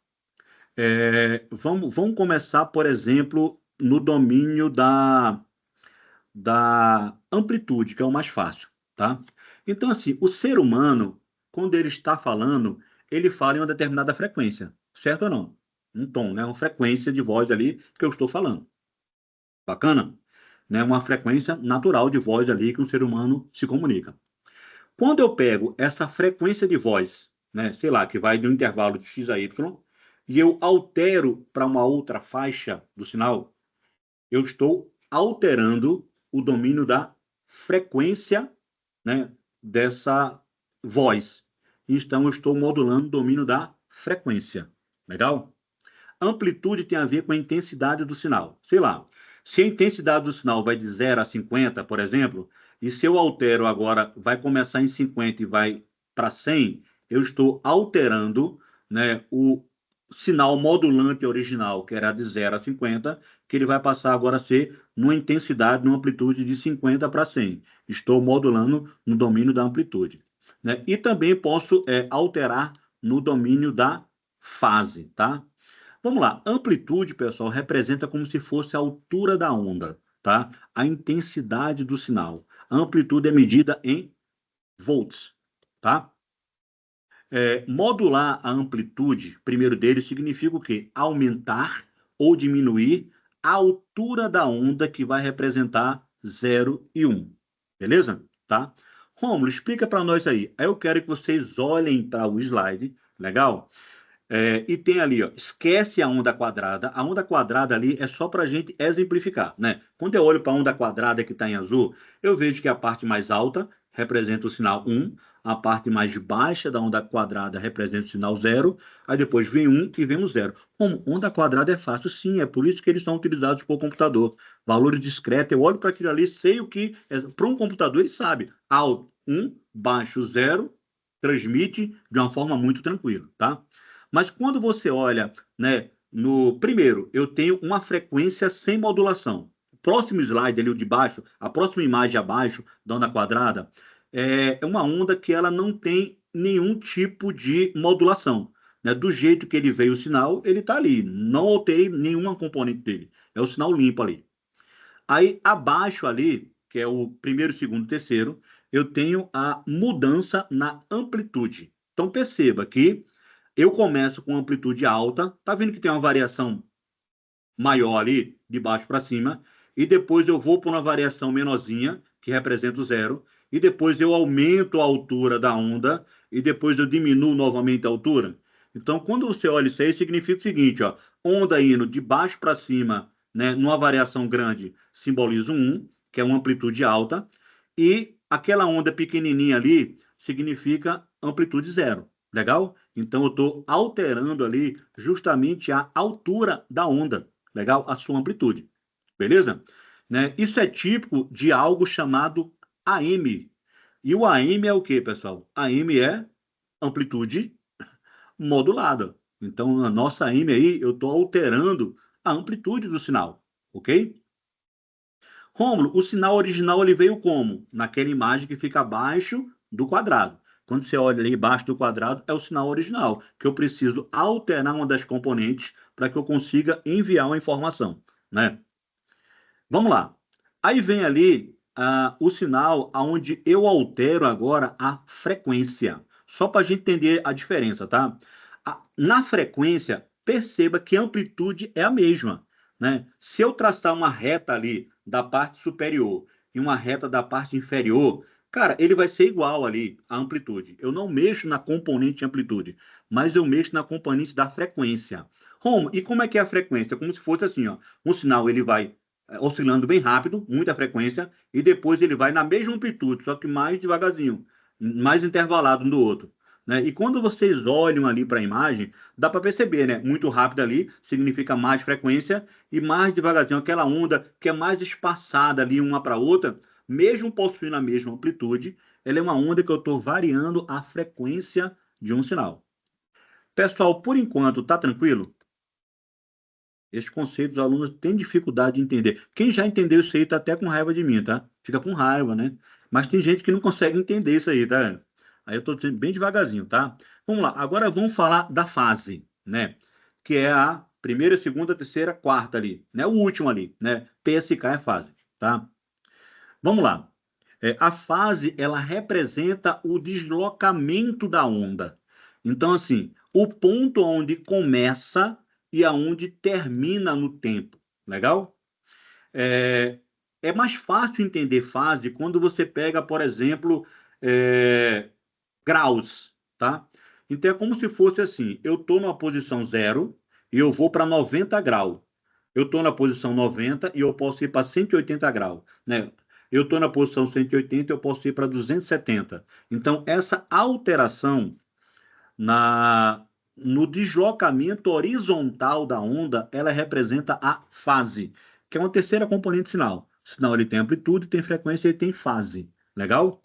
Vamos começar, por exemplo, no domínio da amplitude, que é o mais fácil, tá? Então, assim, o ser humano, quando ele está falando, ele fala em uma determinada frequência, certo ou não? Um tom, né? Uma frequência de voz ali que eu estou falando. Bacana? Né? Uma frequência natural de voz ali que um ser humano se comunica. Quando eu pego essa frequência de voz, né, sei lá, que vai de um intervalo de x a y, e eu altero para uma outra faixa do sinal, eu estou alterando o domínio da frequência, né, dessa voz. Então, eu estou modulando o domínio da frequência. Legal? Amplitude tem a ver com a intensidade do sinal. Sei lá, se a intensidade do sinal vai de 0 a 50, por exemplo, e se eu altero agora, vai começar em 50 e vai para 100, eu estou alterando, né, o sinal modulante original, que era de 0 a 50, que ele vai passar agora a ser numa intensidade, numa amplitude de 50 para 100. Estou modulando no domínio da amplitude. Né? E também posso alterar no domínio da fase, tá? Vamos lá, amplitude, pessoal, representa como se fosse a altura da onda, tá? A intensidade do sinal. A amplitude é medida em volts, tá? Modular a amplitude, primeiro dele, significa o quê? Aumentar ou diminuir a altura da onda que vai representar 0 e 1. Beleza? Tá? Rômulo, explica para nós aí. Aí eu quero que vocês olhem para o slide, legal? E tem ali, ó, esquece a onda quadrada. A onda quadrada ali é só para a gente exemplificar, né? Quando eu olho para a onda quadrada que está em azul, eu vejo que a parte mais alta representa o sinal 1, a parte mais baixa da onda quadrada representa o sinal 0, aí depois vem 1 e vem o 0. Como onda quadrada é fácil, sim, é por isso que eles são utilizados por computador. Valores discretos, eu olho para aquilo ali, sei o que... Para um computador, ele sabe. Alto, 1, baixo, 0, transmite de uma forma muito tranquila, tá? Mas quando você olha, né, no primeiro, eu tenho uma frequência sem modulação. Próximo slide ali, o de baixo, a próxima imagem abaixo da onda quadrada, é uma onda que ela não tem nenhum tipo de modulação. Né? Do jeito que ele veio o sinal, ele está ali. Não alterei nenhuma componente dele. É o sinal limpo ali. Aí abaixo ali, que é o primeiro, segundo, terceiro, eu tenho a mudança na amplitude. Então perceba que eu começo com amplitude alta, tá vendo que tem uma variação maior ali, de baixo para cima, e depois eu vou para uma variação menorzinha, que representa o zero, e depois eu aumento a altura da onda, e depois eu diminuo novamente a altura. Então, quando você olha isso aí, significa o seguinte, ó, onda indo de baixo para cima, né, numa variação grande, simboliza um 1, que é uma amplitude alta, e aquela onda pequenininha ali significa amplitude zero. Legal? Então, eu estou alterando ali justamente a altura da onda. Legal? A sua amplitude. Beleza? Né? Isso é típico de algo chamado AM. E o AM é o que, pessoal? AM é amplitude modulada. Então, na nossa AM aí, eu estou alterando a amplitude do sinal. Ok? Rômulo, o sinal original ele veio como? Naquela imagem que fica abaixo do quadrado. Quando você olha ali embaixo do quadrado, é o sinal original, que eu preciso alterar uma das componentes para que eu consiga enviar uma informação, né? Vamos lá. Aí vem ali o sinal onde eu altero agora a frequência. Só para a gente entender a diferença, tá? Na frequência, perceba que a amplitude é a mesma, né? Se eu traçar uma reta ali da parte superior e uma reta da parte inferior, cara, ele vai ser igual ali a amplitude. Eu não mexo na componente de amplitude, mas eu mexo na componente da frequência. Romo, e como é que é a frequência? Como se fosse assim, ó. Um sinal ele vai oscilando bem rápido, muita frequência, e depois ele vai na mesma amplitude, só que mais devagarzinho, mais intervalado um do outro. Né? E quando vocês olham ali para a imagem, dá para perceber, né? Muito rápido ali significa mais frequência e mais devagarzinho, aquela onda que é mais espaçada ali uma para outra, mesmo possuindo a mesma amplitude, ela é uma onda que eu estou variando a frequência de um sinal. Pessoal, por enquanto, tá tranquilo? Esse conceito os alunos têm dificuldade de entender. Quem já entendeu isso aí tá até com raiva de mim, tá? Fica com raiva, né? Mas tem gente que não consegue entender isso aí, tá? Aí eu tô dizendo bem devagarzinho, tá? Vamos lá. Agora vamos falar da fase, né? Que é a primeira, segunda, terceira, quarta ali, né? O último ali, né? PSK é fase, tá? Vamos lá. A fase, ela representa o deslocamento da onda. Então, assim, o ponto onde começa e aonde termina no tempo. Legal? É, é mais fácil entender fase quando você pega, por exemplo, graus, tá? Então, é como se fosse assim, eu estou numa posição 0 e eu vou para 90 graus. Eu estou na posição 90 e eu posso ir para 180 graus, né? Eu estou na posição 180 e eu posso ir para 270. Então, essa alteração no deslocamento horizontal da onda, ela representa a fase, que é uma terceira componente sinal. O sinal ele tem amplitude, tem frequência e tem fase. Legal?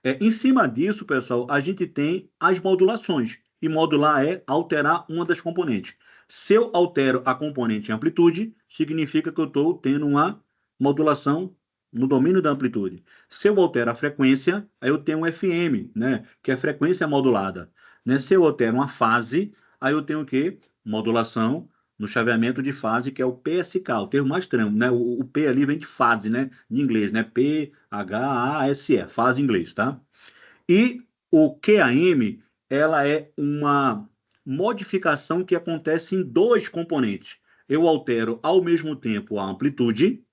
Em cima disso, pessoal, a gente tem as modulações. E modular é alterar uma das componentes. Se eu altero a componente em amplitude, significa que eu estou tendo uma modulação no domínio da amplitude. Se eu altero a frequência, aí eu tenho um FM, né, que é a frequência modulada. Né? Se eu altero uma fase, aí eu tenho o quê? Modulação no chaveamento de fase, que é o PSK, o termo mais tramo, né? O P ali vem de fase, né? De inglês, né? PHASE, fase em inglês, tá? E o QAM, ela é uma modificação que acontece em dois componentes. Eu altero ao mesmo tempo a amplitude,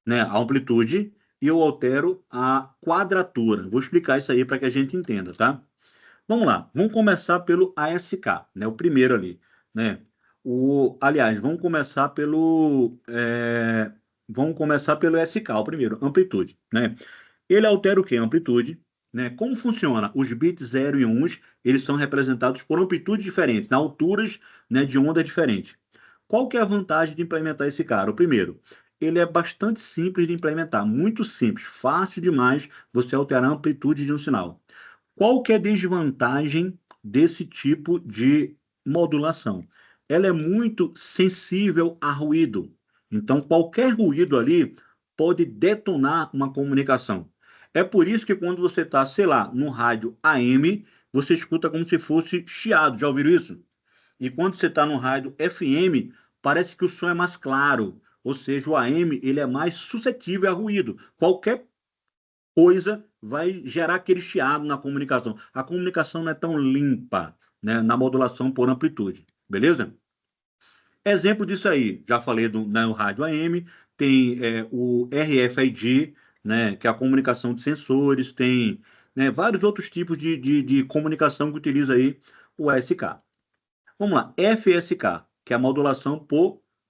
né? A amplitude, e eu altero a quadratura. Vou explicar isso aí para que a gente entenda, tá? Vamos lá, vamos começar pelo ASK, né? O primeiro ali, né? Aliás, vamos começar pelo SK, o primeiro, amplitude, né? Ele altera o quê? Amplitude, né? Como funciona? Os bits 0 e 1, eles são representados por amplitudes diferentes, na alturas, né, de onda diferentes. Qual que é a vantagem de implementar esse cara? O primeiro, ele é bastante simples de implementar, muito simples, fácil demais você alterar a amplitude de um sinal. Qual que é a desvantagem desse tipo de modulação? Ela é muito sensível a ruído. Então, qualquer ruído ali pode detonar uma comunicação. É por isso que quando você está, sei lá, no rádio AM, você escuta como se fosse chiado. Já ouviram isso? E quando você está no rádio FM, parece que o som é mais claro. Ou seja, o AM ele é mais suscetível a ruído. Qualquer coisa vai gerar aquele chiado na comunicação. A comunicação não é tão limpa, né, na modulação por amplitude. Beleza? Exemplo disso aí, já falei no rádio AM, tem o RFID, né, que é a comunicação de sensores, tem, né, vários outros tipos de comunicação que utiliza aí o ASK. Vamos lá, FSK, que é a modulação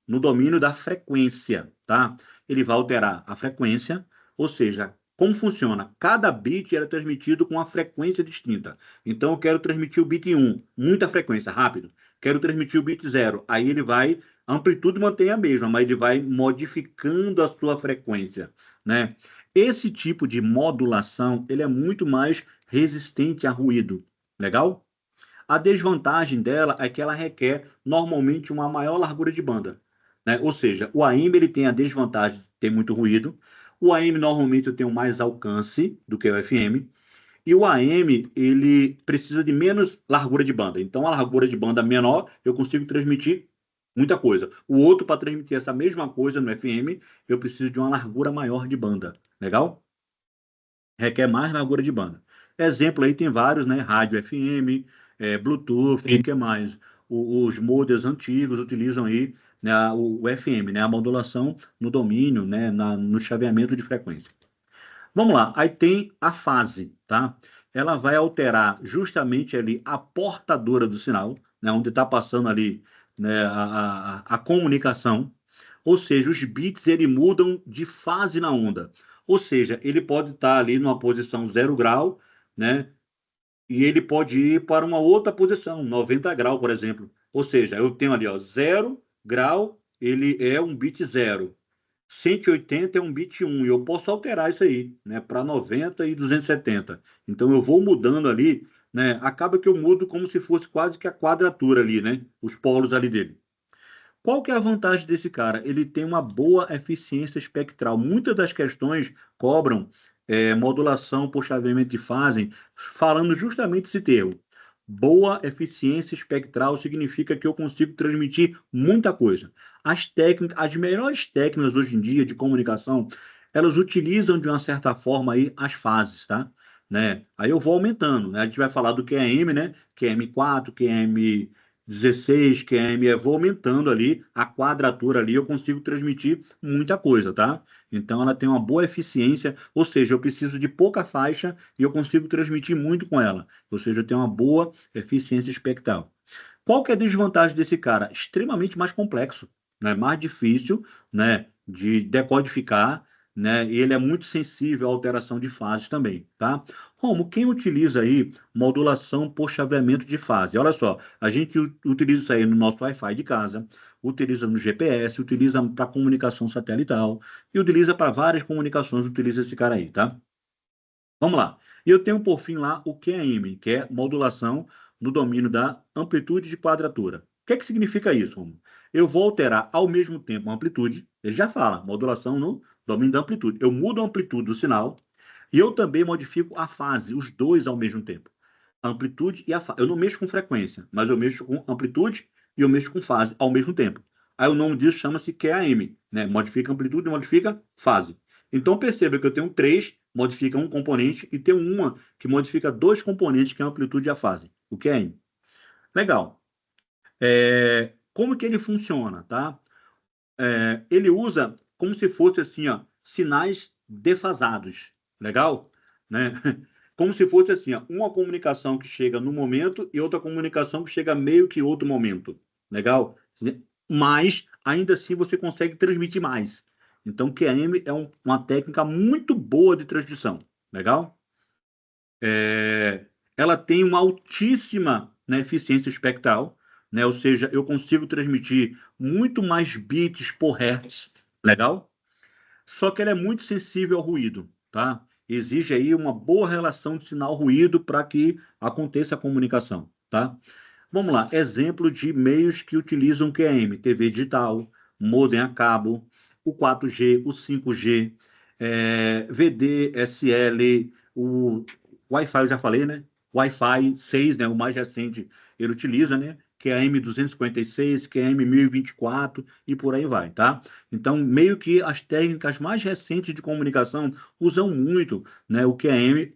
no domínio da frequência, tá? Ele vai alterar a frequência, ou seja, como funciona? Cada bit é transmitido com uma frequência distinta. Então, eu quero transmitir o bit 1, muita frequência, rápido. Quero transmitir o bit 0, aí ele vai, a amplitude mantém a mesma, mas ele vai modificando a sua frequência, né? Esse tipo de modulação, ele é muito mais resistente a ruído, legal? A desvantagem dela é que ela requer normalmente uma maior largura de banda, né? Ou seja, o AM ele tem a desvantagem de ter muito ruído. O AM normalmente eu tenho mais alcance do que o FM. E o AM ele precisa de menos largura de banda. Então a largura de banda menor eu consigo transmitir muita coisa. O outro para transmitir essa mesma coisa no FM eu preciso de uma largura maior de banda. Legal? Requer mais largura de banda. Exemplo aí tem vários, né? Rádio FM, Bluetooth, e que mais? Os modems antigos utilizam aí, né, o FM, né? A modulação no domínio, né? No chaveamento de frequência. Vamos lá, aí tem a fase, tá? Ela vai alterar justamente ali a portadora do sinal, né? Onde está passando ali, né, a comunicação. Ou seja, os bits ele mudam de fase na onda. Ou seja, ele pode estar ali numa posição 0 grau, né? E ele pode ir para uma outra posição, 90 graus, por exemplo. Ou seja, eu tenho ali, ó, 0 grau, ele é um bit 0. 180 é um bit 1, e eu posso alterar isso aí, né, para 90 e 270. Então eu vou mudando ali, né? Acaba que eu mudo como se fosse quase que a quadratura ali, né? Os polos ali dele. Qual que é a vantagem desse cara? Ele tem uma boa eficiência espectral. Muitas das questões cobram modulação por chaveamento de fase, falando justamente esse termo. Boa eficiência espectral significa que eu consigo transmitir muita coisa. As melhores técnicas hoje em dia de comunicação, elas utilizam de uma certa forma aí as fases, tá? Né? Aí eu vou aumentando, né? A gente vai falar do QEM, né? QM4, QM 16 QM, eu vou aumentando ali a quadratura ali, eu consigo transmitir muita coisa, tá? Então ela tem uma boa eficiência, ou seja, eu preciso de pouca faixa e eu consigo transmitir muito com ela. Ou seja, eu tenho uma boa eficiência espectral. Qual que é a desvantagem desse cara? Extremamente mais complexo, né? Mais difícil, né, de decodificar, né? E ele é muito sensível à alteração de fases também, tá? Romo, quem utiliza aí modulação por chaveamento de fase? Olha só, a gente utiliza isso aí no nosso Wi-Fi de casa, utiliza no GPS, utiliza para comunicação satelital e utiliza para várias comunicações, utiliza esse cara aí, tá? Vamos lá. E eu tenho por fim lá o QAM, que é modulação no domínio da amplitude de quadratura. O que é que significa isso, Romulo? Eu vou alterar ao mesmo tempo a amplitude, ele já fala, modulação no domínio da amplitude. Eu mudo a amplitude do sinal e eu também modifico a fase, os dois ao mesmo tempo. A amplitude e a fase. Eu não mexo com frequência, mas eu mexo com amplitude e eu mexo com fase ao mesmo tempo. Aí o nome disso chama-se QAM, né? Modifica amplitude e modifica fase. Então perceba que eu tenho três, modifica um componente, e tenho uma que modifica dois componentes, que é a amplitude e a fase. O QAM. Legal. Como que ele funciona, tá? Ele usa como se fosse assim, ó, sinais defasados. Legal? Né? como se fosse assim, ó, uma comunicação que chega no momento e outra comunicação que chega meio que outro momento. Legal? Mas, ainda assim, você consegue transmitir mais. Então, QAM é uma técnica muito boa de transmissão. Legal? Ela tem uma altíssima, né, eficiência espectral, né? Ou seja, eu consigo transmitir muito mais bits por hertz. Legal? Só que ela é muito sensível ao ruído, tá? Exige aí uma boa relação de sinal-ruído para que aconteça a comunicação, tá? Vamos lá, exemplo de meios que utilizam QAM, TV digital, modem a cabo, o 4G, o 5G, VDSL, o Wi-Fi eu já falei, né? Wi-Fi 6, né? O mais recente ele utiliza, né? QAM 256, QAM 1024 e por aí vai, tá? Então, meio que as técnicas mais recentes de comunicação usam muito, né, o QAM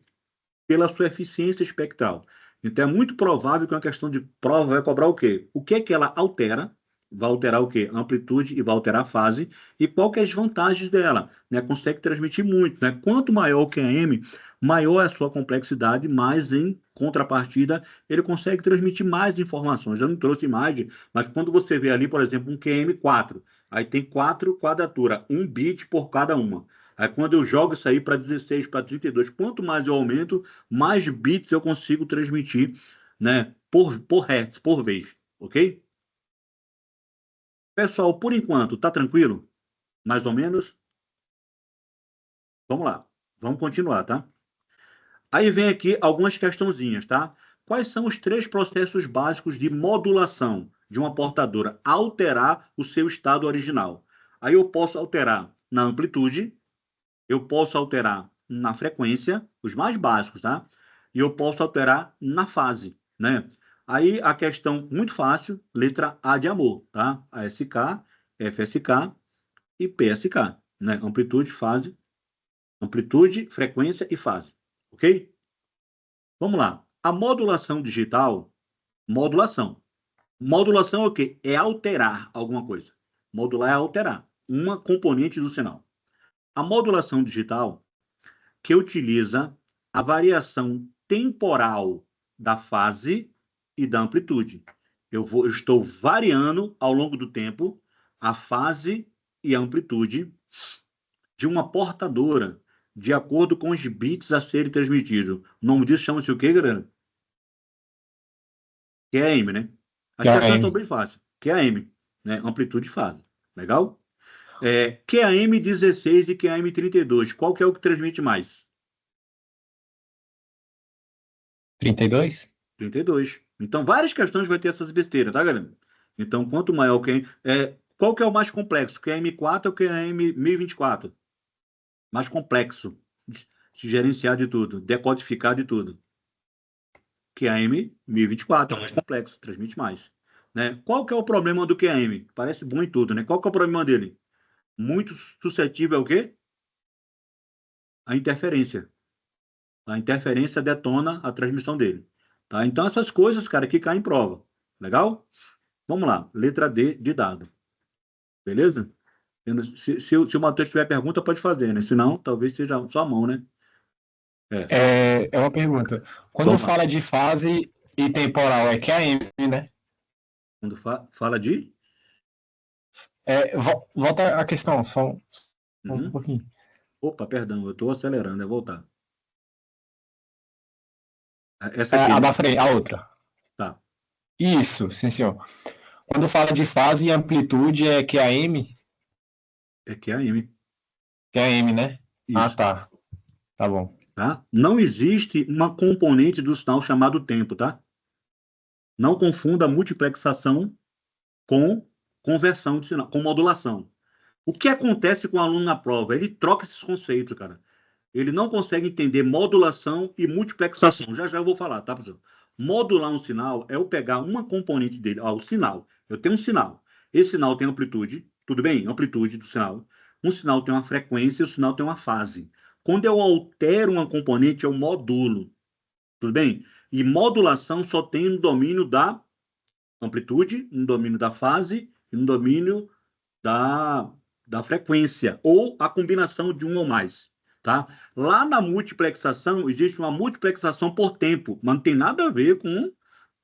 pela sua eficiência espectral. Então, é muito provável que uma questão de prova vai cobrar o quê? O que é que ela altera? Vai alterar o quê? A amplitude e vai alterar a fase. E qual que é as vantagens dela? Né? Consegue transmitir muito. Né? Quanto maior o QAM, maior é a sua complexidade, mais em contrapartida, ele consegue transmitir mais informações. Eu não trouxe imagem, mas quando você vê ali, por exemplo, um QM4, aí tem 4 quadraturas, 1 bit por cada uma. Aí quando eu jogo isso aí para 16, para 32, quanto mais eu aumento, mais bits eu consigo transmitir, né, por hertz, por vez, ok? Pessoal, por enquanto, tá tranquilo? Mais ou menos? Vamos lá, vamos continuar, tá? Aí vem aqui algumas questãozinhas, tá? Quais são os 3 processos básicos de modulação de uma portadora? Alterar o seu estado original. Aí eu posso alterar na amplitude, eu posso alterar na frequência, os mais básicos, tá? E eu posso alterar na fase, né? Aí a questão muito fácil, letra A de amor, tá? ASK, FSK e PSK, né? Amplitude, fase, amplitude, frequência e fase, ok? Vamos lá. A modulação digital, modulação. Modulação é o quê? É alterar alguma coisa. Modular é alterar uma componente do sinal. A modulação digital que utiliza a variação temporal da fase e da amplitude. Eu estou variando ao longo do tempo a fase e a amplitude de uma portadora de acordo com os bits a serem transmitidos. O nome disso chama-se o quê, galera? QAM, né? As questões estão QAM. bem fáceis. QAM, né? Amplitude e fase. Legal? QAM 16 e QAM 32. Qual que é o que transmite mais? 32? 32. Então, várias questões vai ter essas besteiras, tá, galera? Então, quanto maior o QAM... qual que é o mais complexo? QAM4 ou QAM 1024? Mais complexo de se gerenciar de tudo, decodificar de tudo. QAM 1024 é o mais complexo, transmite mais. Né? Qual que é o problema do QAM? Parece bom em tudo, né? Qual que é o problema dele? Muito suscetível ao quê? A interferência. A interferência detona a transmissão dele. Tá? Então, essas coisas, cara, que caem em prova. Legal? Vamos lá. Letra D de dado. Beleza? Se o Matheus tiver pergunta, pode fazer, né? Se não, talvez seja só a mão, né? É uma pergunta. Quando Vamos lá. fala de fase e temporal, é QAM, né? Quando fala de... Volta a questão, só um Uhum. pouquinho. Opa, perdão, eu estou acelerando, é voltar. Essa aqui, A né? da frente, a outra. Tá. Isso, sim, senhor. Quando fala de fase e amplitude, é QAM? É QAM. QAM, né? Ah, Isso. tá. Tá bom. Tá? Não existe uma componente do sinal chamado tempo, tá? Não confunda multiplexação com conversão de sinal, com modulação. O que acontece com o aluno na prova? Ele troca esses conceitos, cara. Ele não consegue entender modulação e multiplexação. Já já eu vou falar, tá, professor? Modular um sinal é eu pegar uma componente dele, ó, o sinal. Eu tenho um sinal. Esse sinal tem amplitude, tudo bem? Amplitude do sinal. Um sinal tem uma frequência e o sinal tem uma fase. Quando eu altero uma componente, eu modulo, tudo bem? E modulação só tem no domínio da amplitude, no domínio da fase e no domínio da frequência, ou a combinação de um ou mais. tá? Lá na multiplexação, existe uma multiplexação por tempo, mas não tem nada a ver com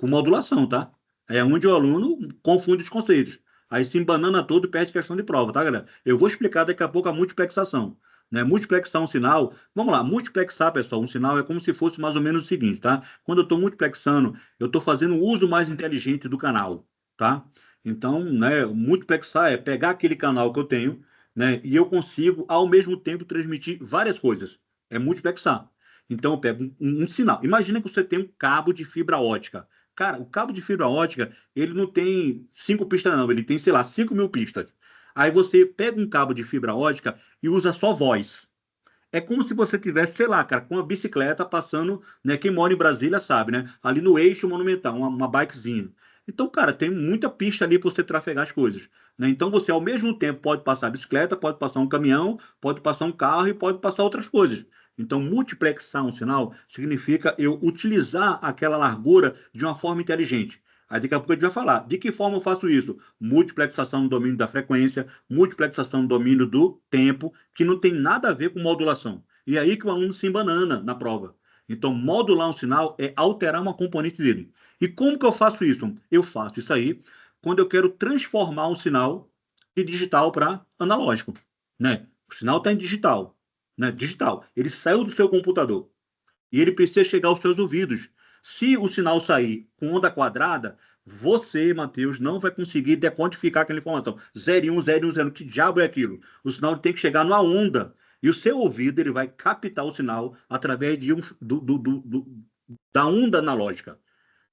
modulação, tá? É onde o aluno confunde os conceitos. Aí se embanana todo e perde questão de prova, tá, galera? Eu vou explicar daqui a pouco a multiplexação. Né? Multiplexar um sinal. Vamos lá, multiplexar, pessoal, um sinal é como se fosse mais ou menos o seguinte, tá? Quando eu estou multiplexando, eu estou fazendo o uso mais inteligente do canal, tá? Então, né, multiplexar é pegar aquele canal que eu tenho, né, e eu consigo, ao mesmo tempo, transmitir várias coisas. É multiplexar. Então, eu pego um sinal. Imagina que você tem um cabo de fibra ótica. Cara, o cabo de fibra ótica, ele não tem 5 pistas, não. Ele tem, sei lá, 5.000 pistas. Aí você pega um cabo de fibra ótica e usa só voz. É como se você tivesse, sei lá, cara, com uma bicicleta passando, né? Quem mora em Brasília sabe, né? Ali no eixo monumental, uma bikezinha. Então, cara, tem muita pista ali para você trafegar as coisas, né? Então, você ao mesmo tempo pode passar a bicicleta, pode passar um caminhão, pode passar um carro e pode passar outras coisas. Então, multiplexar um sinal significa eu utilizar aquela largura de uma forma inteligente. Aí daqui a pouco a gente vai falar. De que forma eu faço isso? Multiplexação no domínio da frequência, multiplexação no domínio do tempo, que não tem nada a ver com modulação. E é aí que o aluno se embanana na prova. Então, modular um sinal é alterar uma componente dele. E como que eu faço isso? Eu faço isso aí quando eu quero transformar um sinal de digital para analógico. Né? O sinal está em digital. Né? Digital. Ele saiu do seu computador e ele precisa chegar aos seus ouvidos. Se o sinal sair com onda quadrada, você, Matheus, não vai conseguir decodificar aquela informação. 01, 01, 0, que diabo é aquilo? O sinal tem que chegar numa onda. E o seu ouvido ele vai captar o sinal através da onda analógica.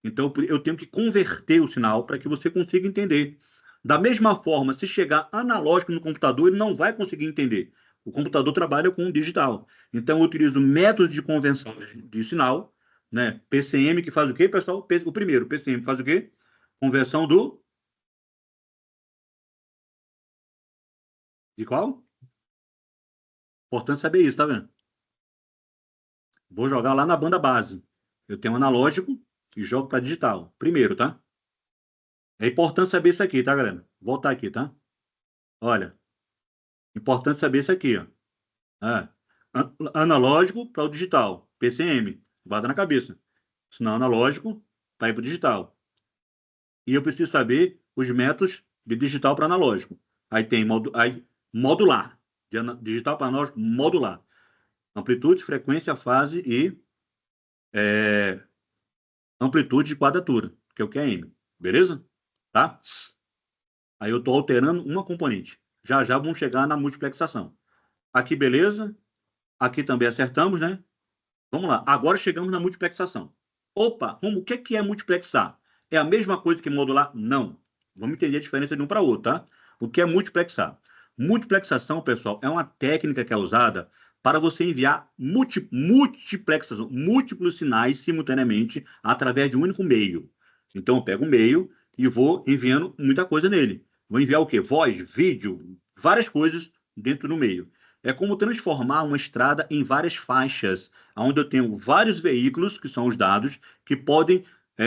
Então, eu tenho que converter o sinal para que você consiga entender. Da mesma forma, se chegar analógico no computador, ele não vai conseguir entender. O computador trabalha com o digital. Então, eu utilizo métodos de convenção de sinal, né? PCM, que faz o quê, pessoal? O primeiro, PCM, faz o quê? Conversão do... De qual? Importante saber isso, tá vendo? Vou jogar lá na banda base. Eu tenho um analógico e jogo para digital. Primeiro, tá? É importante saber isso aqui, tá, galera? Vou voltar aqui, tá? Olha, importante saber isso aqui, ó. É. Analógico para o digital. PCM. Guarda na cabeça. Sinal analógico para ir para o digital. E eu preciso saber os métodos de digital para analógico. Aí tem modular. De digital para analógico, modular. Amplitude, frequência, fase e amplitude de quadratura, que é o QM. Beleza? Tá? Aí eu estou alterando uma componente. Já já vamos chegar na multiplexação. Aqui, beleza? Aqui também acertamos, né? Vamos lá. Agora chegamos na multiplexação. Opa, o que é multiplexar? É a mesma coisa que modular? Não. Vamos entender a diferença de um para outro, tá? O que é multiplexar? Multiplexação, pessoal, é uma técnica que é usada para você enviar multiplexação, múltiplos sinais simultaneamente através de um único meio. Então, eu pego um meio e vou enviando muita coisa nele. Vou enviar o quê? Voz, vídeo, várias coisas dentro do meio. É como transformar uma estrada em várias faixas, onde eu tenho vários veículos, que são os dados, que podem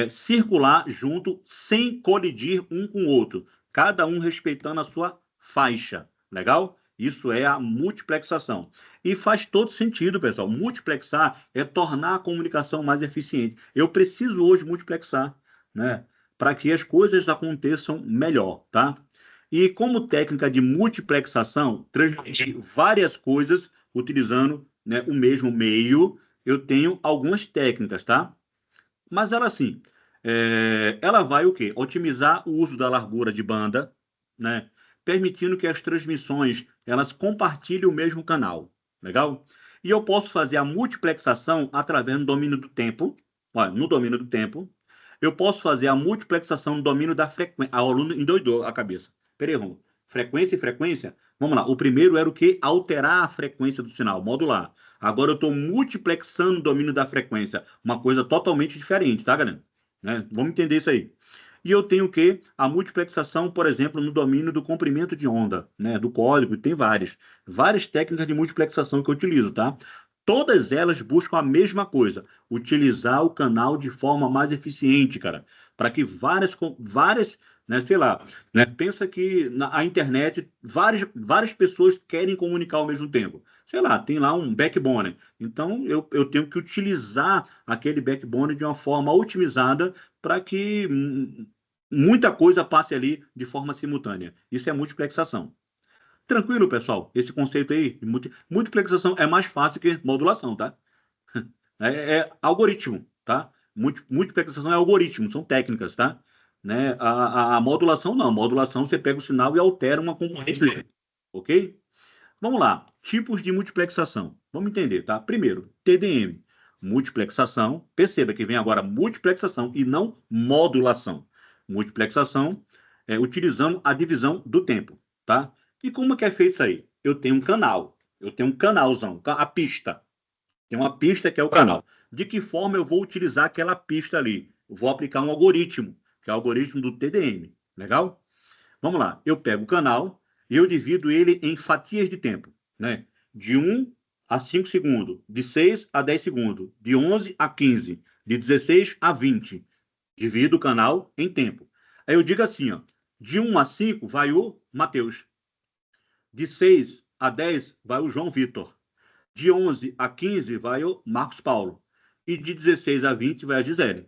circular junto sem colidir um com o outro, cada um respeitando a sua faixa. Legal? Isso é a multiplexação. E faz todo sentido, pessoal. Multiplexar é tornar a comunicação mais eficiente. Eu preciso hoje multiplexar, né? Para que as coisas aconteçam melhor, tá? E como técnica de multiplexação, transmitir várias coisas utilizando, né, o mesmo meio, eu tenho algumas técnicas, tá? Mas ela assim, ela vai o quê? Otimizar o uso da largura de banda, né? Permitindo que as transmissões elas compartilhem o mesmo canal, legal? E eu posso fazer a multiplexação através do domínio do tempo. Olha, no domínio do tempo, eu posso fazer a multiplexação no domínio da frequência. O aluno endoidou a cabeça. Peraí, Romulo. Frequência e frequência? Vamos lá. O primeiro era o quê? Alterar a frequência do sinal, modular. Agora eu estou multiplexando o domínio da frequência. Uma coisa totalmente diferente, tá, galera? Né? Vamos entender isso aí. E eu tenho o quê? A multiplexação, por exemplo, no domínio do comprimento de onda, né? Do código, tem várias técnicas de multiplexação que eu utilizo, tá? Todas elas buscam a mesma coisa, utilizar o canal de forma mais eficiente, cara. para que várias, né, sei lá, né, pensa que a internet, várias pessoas querem comunicar ao mesmo tempo. Sei lá, tem lá um backbone. Então, eu tenho que utilizar aquele backbone de uma forma otimizada para que muita coisa passe ali de forma simultânea. Isso é multiplexação. Tranquilo, pessoal? Esse conceito aí, multiplexação é mais fácil que modulação, tá? É algoritmo, tá? Multiplexação é algoritmo, são técnicas, tá? Né? A modulação não. Modulação você pega o sinal e altera uma componente dele, ok? Vamos lá. Tipos de multiplexação. Vamos entender, tá? Primeiro, TDM. Multiplexação. Perceba que vem agora multiplexação e não modulação. Multiplexação é utilizando a divisão do tempo, tá? E como que é feito isso aí? Eu tenho um canal. Eu tenho um canalzão, a pista. Tem uma pista que é o canal. De que forma eu vou utilizar aquela pista ali? Eu vou aplicar um algoritmo, que é o algoritmo do TDM. Legal? Vamos lá. Eu pego o canal e eu divido ele em fatias de tempo, né? De 1 a 5 segundos, de 6 a 10 segundos, de 11 a 15, de 16 a 20. Divido o canal em tempo. Aí eu digo assim, ó, de 1 a 5 vai o Matheus. De 6 a 10 vai o João Vitor. De 11 a 15 vai o Marcos Paulo. E de 16 a 20 vai a Gisele.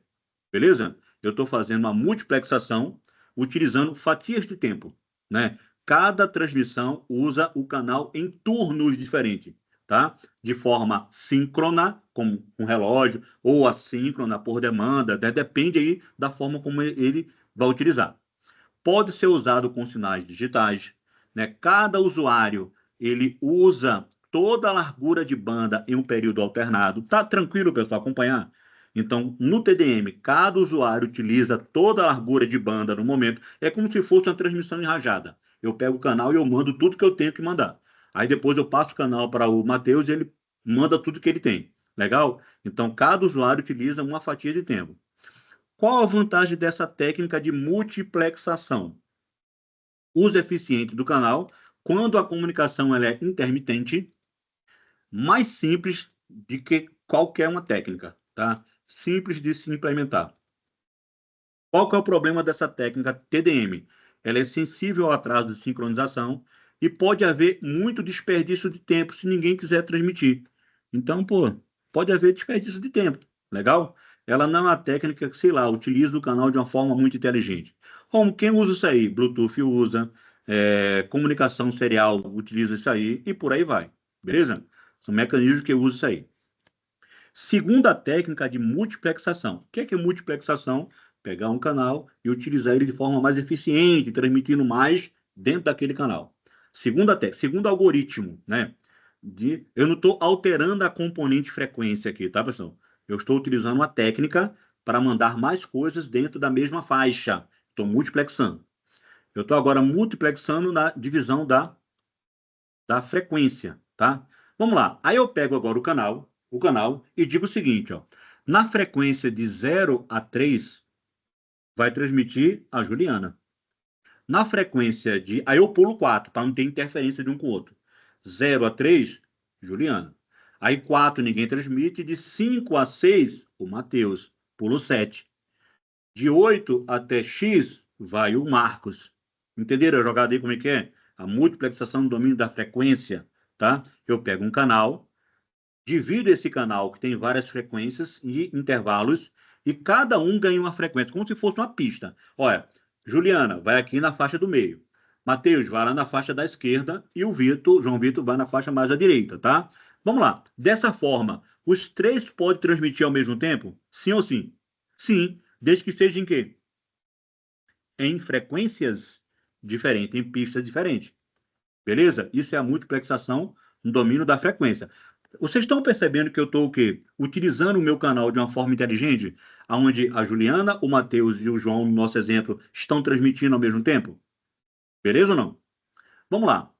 Beleza? Eu estou fazendo uma multiplexação utilizando fatias de tempo, né? Cada transmissão usa o canal em turnos diferentes, tá? De forma síncrona, como um relógio, ou assíncrona por demanda, né? Depende aí da forma como ele vai utilizar. Pode ser usado com sinais digitais, né? Cada usuário ele usa toda a largura de banda em um período alternado. Tá tranquilo, pessoal, acompanhar? Então, no TDM, cada usuário utiliza toda a largura de banda no momento. É como se fosse uma transmissão em rajada. Eu pego o canal e eu mando tudo que eu tenho que mandar. Aí depois eu passo o canal para o Matheus e ele manda tudo que ele tem. Legal? Então, cada usuário utiliza uma fatia de tempo. Qual a vantagem dessa técnica de multiplexação? Uso eficiente do canal, quando a comunicação ela é intermitente, mais simples de que qualquer uma técnica, tá? Simples de se implementar. Qual que é o problema dessa técnica TDM? Ela é sensível ao atraso de sincronização e pode haver muito desperdício de tempo se ninguém quiser transmitir. Então, pô, pode haver desperdício de tempo, legal? Ela não é uma técnica que, sei lá, utiliza o canal de uma forma muito inteligente. Como quem usa isso aí? Bluetooth usa, comunicação serial utiliza isso aí e por aí vai, beleza? São mecanismos que usam isso aí. Segunda técnica de multiplexação. O que é multiplexação? Pegar um canal e utilizar ele de forma mais eficiente, transmitindo mais dentro daquele canal. Segunda técnica, segundo algoritmo, né? Eu não estou alterando a componente frequência aqui, tá, pessoal? Eu estou utilizando uma técnica para mandar mais coisas dentro da mesma faixa. Estou multiplexando. Eu estou agora multiplexando na divisão da frequência, tá? Vamos lá. Aí eu pego agora o canal e digo o seguinte, ó. Na frequência de 0 a 3, vai transmitir a Juliana. Na frequência de... Aí eu pulo 4, para não ter interferência de um com o outro. 0 a 3, Juliana. Aí 4 ninguém transmite. De 5 a 6, o Matheus. Pulo 7. De 8 até X, vai o Marcos. Entenderam a jogada aí como é que é? A multiplexação no domínio da frequência, tá? Eu pego um canal, divido esse canal que tem várias frequências e intervalos, e cada um ganha uma frequência, como se fosse uma pista. Olha, Juliana vai aqui na faixa do meio. Matheus vai lá na faixa da esquerda e o João Vitor vai na faixa mais à direita, tá? Vamos lá. Dessa forma, os três podem transmitir ao mesmo tempo? Sim ou sim? Sim, desde que seja em quê? Em frequências diferentes, em pistas diferentes. Beleza? Isso é a multiplexação no domínio da frequência. Vocês estão percebendo que eu estou o quê? Utilizando o meu canal de uma forma inteligente, onde a Juliana, o Matheus e o João, no nosso exemplo, estão transmitindo ao mesmo tempo? Beleza ou não? Vamos lá.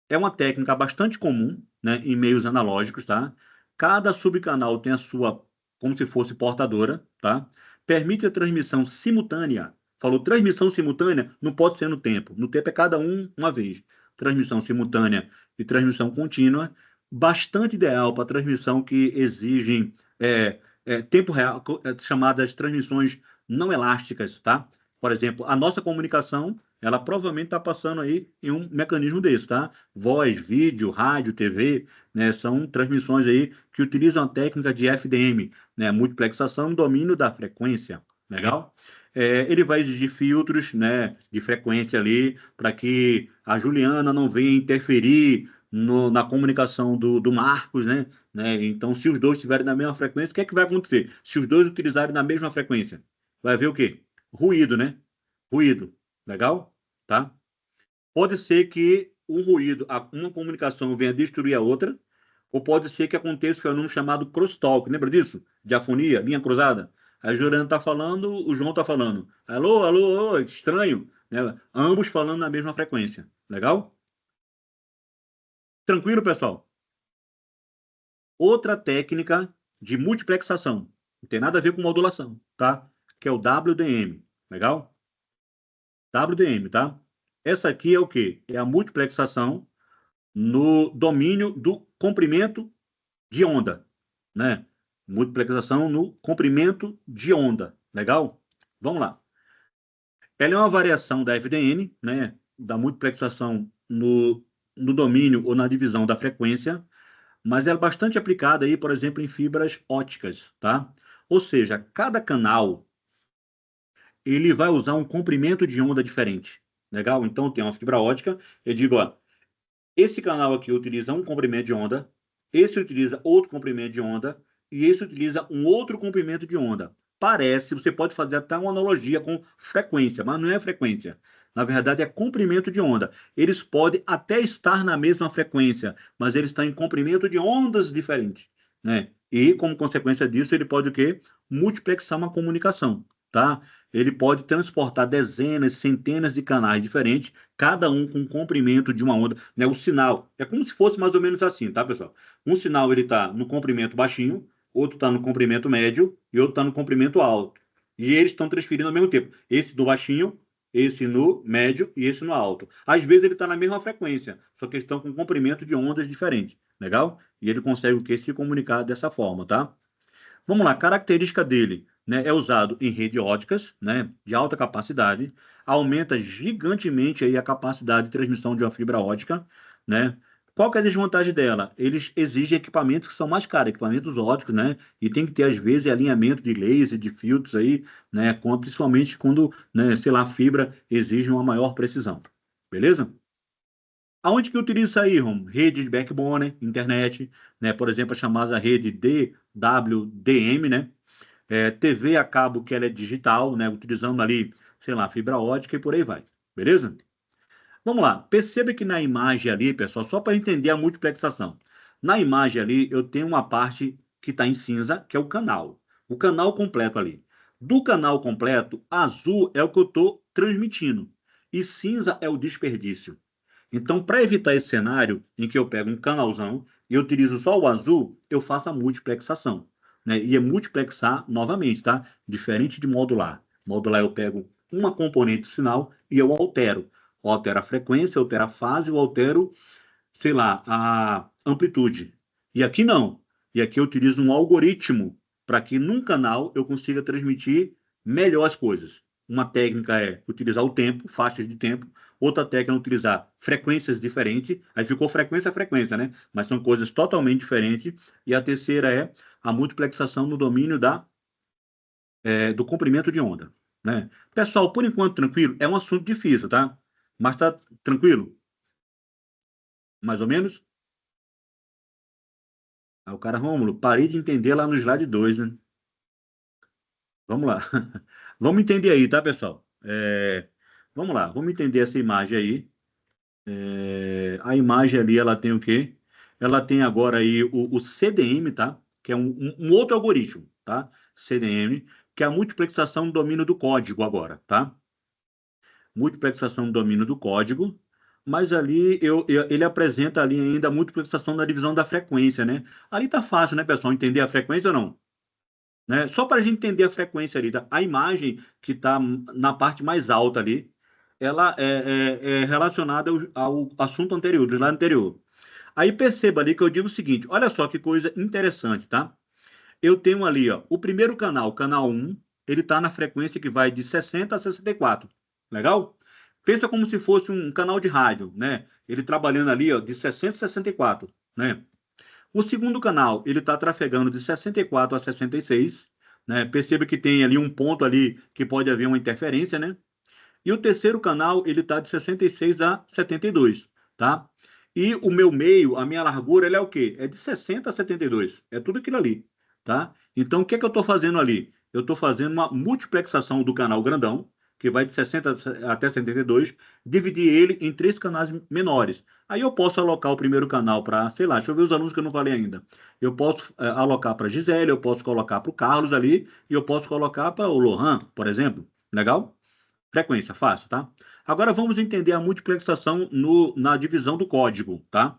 É uma técnica bastante comum, né, em meios analógicos, tá? Cada subcanal tem a sua, como se fosse portadora, tá? Permite a transmissão simultânea. Falou transmissão simultânea, não pode ser no tempo. No tempo é cada um uma vez. Transmissão simultânea e transmissão contínua, bastante ideal para transmissão que exigem tempo real, chamadas transmissões não elásticas, tá? Por exemplo, a nossa comunicação, ela provavelmente está passando aí em um mecanismo desse, tá? Voz, vídeo, rádio, TV, né? São transmissões aí que utilizam a técnica de FDM, né? Multiplexação, domínio da frequência, legal? Ele vai exigir filtros, né, de frequência ali, para que a Juliana não venha interferir na comunicação do Marcos, né? Então, se os dois estiverem na mesma frequência, o que é que vai acontecer? Se os dois utilizarem na mesma frequência, vai haver o quê? Ruído, né? Ruído. Legal? Tá? Pode ser que um ruído, uma comunicação venha destruir a outra, ou pode ser que aconteça um fenômeno chamado crosstalk. Lembra disso? Diafonia, linha cruzada. A Juliana está falando, o João está falando. Alô, alô, alô, estranho. Né? Ambos falando na mesma frequência. Legal? Tranquilo, pessoal? Outra técnica de multiplexação. Não tem nada a ver com modulação, tá? Que é o WDM. Legal? WDM, tá? Essa aqui é o quê? É a multiplexação no domínio do comprimento de onda, né? Multiplexação no comprimento de onda. Legal? Vamos lá. Ela é uma variação da FDN, né? Da multiplexação no domínio ou na divisão da frequência, mas ela é bastante aplicada aí, por exemplo, em fibras óticas, tá? Ou seja, cada canal ele vai usar um comprimento de onda diferente. Legal? Então tem uma fibra ótica, eu digo, ó, esse canal aqui utiliza um comprimento de onda, esse utiliza outro comprimento de onda e esse utiliza um outro comprimento de onda. Parece, você pode fazer até uma analogia com frequência, mas não é frequência. Na verdade, é comprimento de onda. Eles podem até estar na mesma frequência, mas eles estão em comprimento de ondas diferentes, né? E, como consequência disso, ele pode o quê? Multiplexar uma comunicação, tá? Ele pode transportar dezenas, centenas de canais diferentes, cada um com um comprimento de uma onda, né? O sinal é como se fosse mais ou menos assim, tá, pessoal? Um sinal ele está no comprimento baixinho, outro está no comprimento médio e outro está no comprimento alto. E eles estão transferindo ao mesmo tempo. Esse do baixinho, esse no médio e esse no alto. Às vezes ele está na mesma frequência, só que eles estão com comprimento de ondas diferentes, legal? E ele consegue o que? Se comunicar dessa forma, tá? Vamos lá, característica dele, né, é usado em redes óticas, né, de alta capacidade, aumenta gigantemente aí a capacidade de transmissão de uma fibra ótica, né? Qual que é a desvantagem dela? Eles exigem equipamentos que são mais caros, equipamentos óticos, né? E tem que ter, às vezes, alinhamento de laser, de filtros aí, né? Principalmente quando, né, sei lá, a fibra exige uma maior precisão. Beleza? Aonde que utiliza isso aí, Rom? Rede de backbone, internet, né? Por exemplo, a chamada rede DWDM, né? TV a cabo que ela é digital, né? Utilizando ali, sei lá, fibra ótica e por aí vai. Beleza? Vamos lá. Perceba que na imagem ali, pessoal, só para entender a multiplexação. Na imagem ali, eu tenho uma parte que está em cinza, que é o canal. O canal completo ali. Do canal completo, azul é o que eu estou transmitindo. E cinza é o desperdício. Então, para evitar esse cenário em que eu pego um canalzão e eu utilizo só o azul, eu faço a multiplexação, né? E é multiplexar novamente, tá? Diferente de modular. Modular eu pego uma componente do sinal e eu altero. Eu altero a frequência, eu altero a fase, eu altero, sei lá, a amplitude. E aqui não. E aqui eu utilizo um algoritmo para que num canal eu consiga transmitir melhor as coisas. Uma técnica é utilizar o tempo, faixas de tempo. Outra técnica é utilizar frequências diferentes. Aí ficou frequência a frequência, né? Mas são coisas totalmente diferentes. E a terceira é a multiplexação no domínio do comprimento de onda, né? Pessoal, por enquanto tranquilo. É um assunto difícil, tá? Mas tá tranquilo? Mais ou menos? Aí o cara, Rômulo, parei de entender lá no slide 2, né? Vamos lá. Vamos entender aí, tá, pessoal? Vamos lá, vamos entender essa imagem aí. A imagem ali, ela tem o quê? Ela tem agora aí o CDM, tá? Que é um outro algoritmo, tá? CDM, que é a multiplexação do domínio do código agora, tá? Multiplexação do domínio do código, mas ali ele apresenta ali ainda a multiplexação da divisão da frequência, né? Ali tá fácil, né, pessoal, entender a frequência ou não? Né? Só para a gente entender a frequência ali, tá? A imagem que está na parte mais alta ali, ela é relacionada ao assunto anterior, do slide anterior. Aí perceba ali que eu digo o seguinte, olha só que coisa interessante, tá? Eu tenho ali, ó, o primeiro canal, canal 1, ele está na frequência que vai de 60 a 64. Legal? Pensa como se fosse um canal de rádio, né? Ele trabalhando ali, ó, de 60 a 64, né? O segundo canal, ele está trafegando de 64 a 66, né? Perceba que tem ali um ponto ali que pode haver uma interferência, né? E o terceiro canal, ele está de 66 a 72, tá? E o meu meio, a minha largura, ele é o quê? É de 60 a 72. É tudo aquilo ali, tá? Então, o que é que eu estou fazendo ali? Eu estou fazendo uma multiplexação do canal grandão, que vai de 60 até 72, dividir ele em 3 canais menores. Aí eu posso alocar o primeiro canal para, sei lá, deixa eu ver os alunos que eu não falei ainda. Eu posso alocar para a Gisele, eu posso colocar para o Carlos ali, e eu posso colocar para o Lohan, por exemplo. Legal? Frequência, fácil, tá? Agora vamos entender a multiplexação na divisão do código, tá?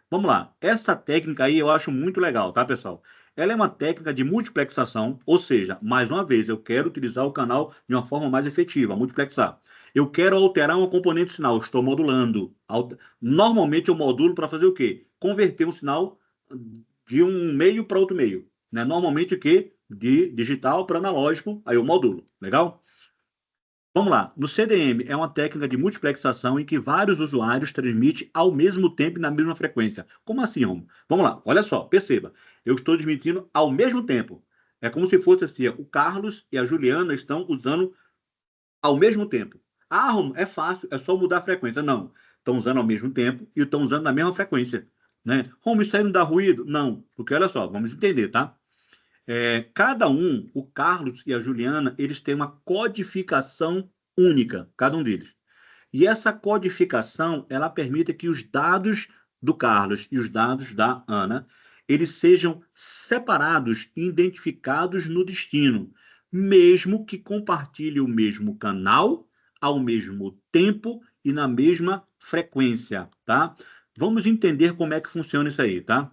Vamos lá. Essa técnica aí eu acho muito legal, tá, pessoal? Ela é uma técnica de multiplexação, ou seja, mais uma vez, eu quero utilizar o canal de uma forma mais efetiva, multiplexar. Eu quero alterar uma componente de sinal, estou modulando. Normalmente eu modulo para fazer o quê? Converter um sinal de um meio para outro meio, né? Normalmente o quê? De digital para analógico, aí eu modulo, legal? Vamos lá. No CDM é uma técnica de multiplexação em que vários usuários transmitem ao mesmo tempo e na mesma frequência. Como assim, Romo? Vamos lá. Olha só, perceba. Eu estou transmitindo ao mesmo tempo. É como se fosse assim, o Carlos e a Juliana estão usando ao mesmo tempo. Ah, Romo, é fácil, é só mudar a frequência. Não. Estão usando ao mesmo tempo e estão usando na mesma frequência. Né? Romo, isso aí não dá ruído? Não. Porque olha só, vamos entender, tá? Cada um, o Carlos e a Juliana, eles têm uma codificação única, cada um deles. E essa codificação, ela permite que os dados do Carlos e os dados da Ana, eles sejam separados e identificados no destino, mesmo que compartilhem o mesmo canal, ao mesmo tempo e na mesma frequência, tá? Vamos entender como é que funciona isso aí, tá?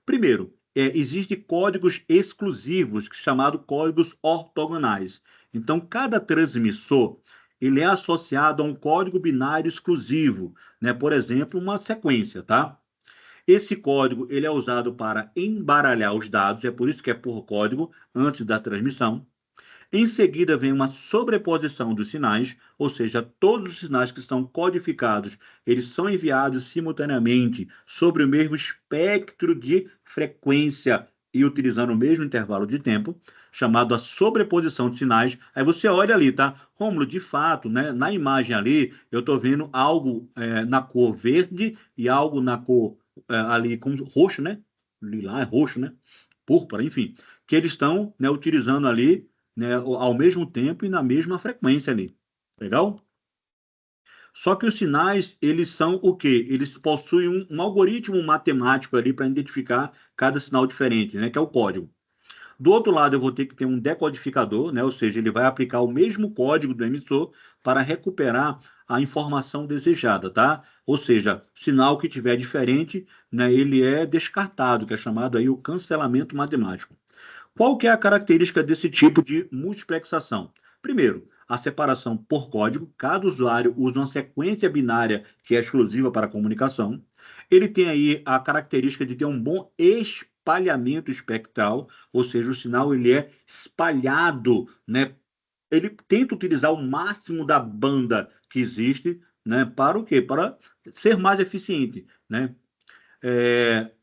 Primeiro, existem códigos exclusivos, chamados códigos ortogonais. Então, cada transmissor ele é associado a um código binário exclusivo, né? Por exemplo, uma sequência, tá? Esse código ele é usado para embaralhar os dados, é por isso que é por código antes da transmissão. Em seguida, vem uma sobreposição dos sinais, ou seja, todos os sinais que estão codificados, eles são enviados simultaneamente sobre o mesmo espectro de frequência e utilizando o mesmo intervalo de tempo, chamado a sobreposição de sinais. Aí você olha ali, tá? Rômulo, de fato, né, na imagem ali, eu estou vendo algo na cor verde e algo na cor ali com roxo, né? Lilás, roxo, né? Púrpura, enfim, que eles estão, né, utilizando ali, né, ao mesmo tempo e na mesma frequência ali. Legal? Só que os sinais, eles são o quê? Eles possuem um algoritmo matemático ali para identificar cada sinal diferente, né, que é o código. Do outro lado, eu vou ter que ter um decodificador, né, ou seja, ele vai aplicar o mesmo código do emissor para recuperar a informação desejada, tá? Ou seja, sinal que tiver diferente, né, ele é descartado, que é chamado aí o cancelamento matemático. Qual que é a característica desse tipo de multiplexação? Primeiro, a separação por código. Cada usuário usa uma sequência binária que é exclusiva para a comunicação. Ele tem aí a característica de ter um bom espalhamento espectral, ou seja, o sinal ele é espalhado, né? Ele tenta utilizar o máximo da banda que existe, né? Para o quê? Para ser mais eficiente, né?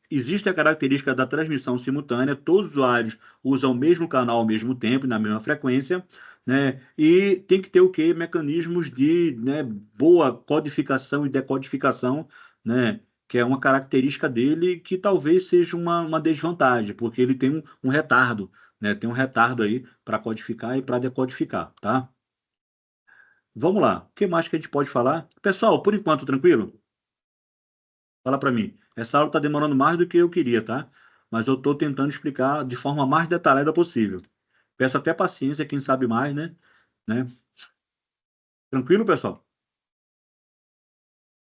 Existe a característica da transmissão simultânea, todos os usuários usam o mesmo canal ao mesmo tempo, na mesma frequência, né? E tem que ter o quê? Mecanismos de, né, boa codificação e decodificação, né? Que é uma característica dele que talvez seja uma desvantagem, porque ele tem um retardo, né? Tem um retardo aí para codificar e para decodificar, tá? Vamos lá. O que mais que a gente pode falar? Pessoal, por enquanto, tranquilo? Fala para mim. Essa aula está demorando mais do que eu queria, tá? Mas eu estou tentando explicar de forma mais detalhada possível. Peço até paciência, quem sabe mais, né? Tranquilo, pessoal?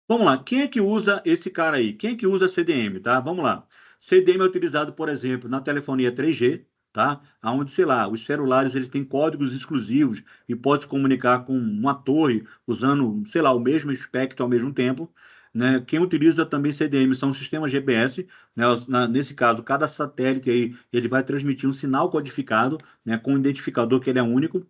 Vamos lá. Quem é que usa esse cara aí? Quem é que usa CDM, tá? Vamos lá. CDM é utilizado, por exemplo, na telefonia 3G, tá? Onde, sei lá, os celulares eles têm códigos exclusivos e pode se comunicar com uma torre usando, sei lá, o mesmo espectro ao mesmo tempo, né? Quem utiliza também CDM são sistemas GPS, né? Nesse caso, cada satélite aí, ele vai transmitir um sinal codificado, né? Com um identificador que ele é único,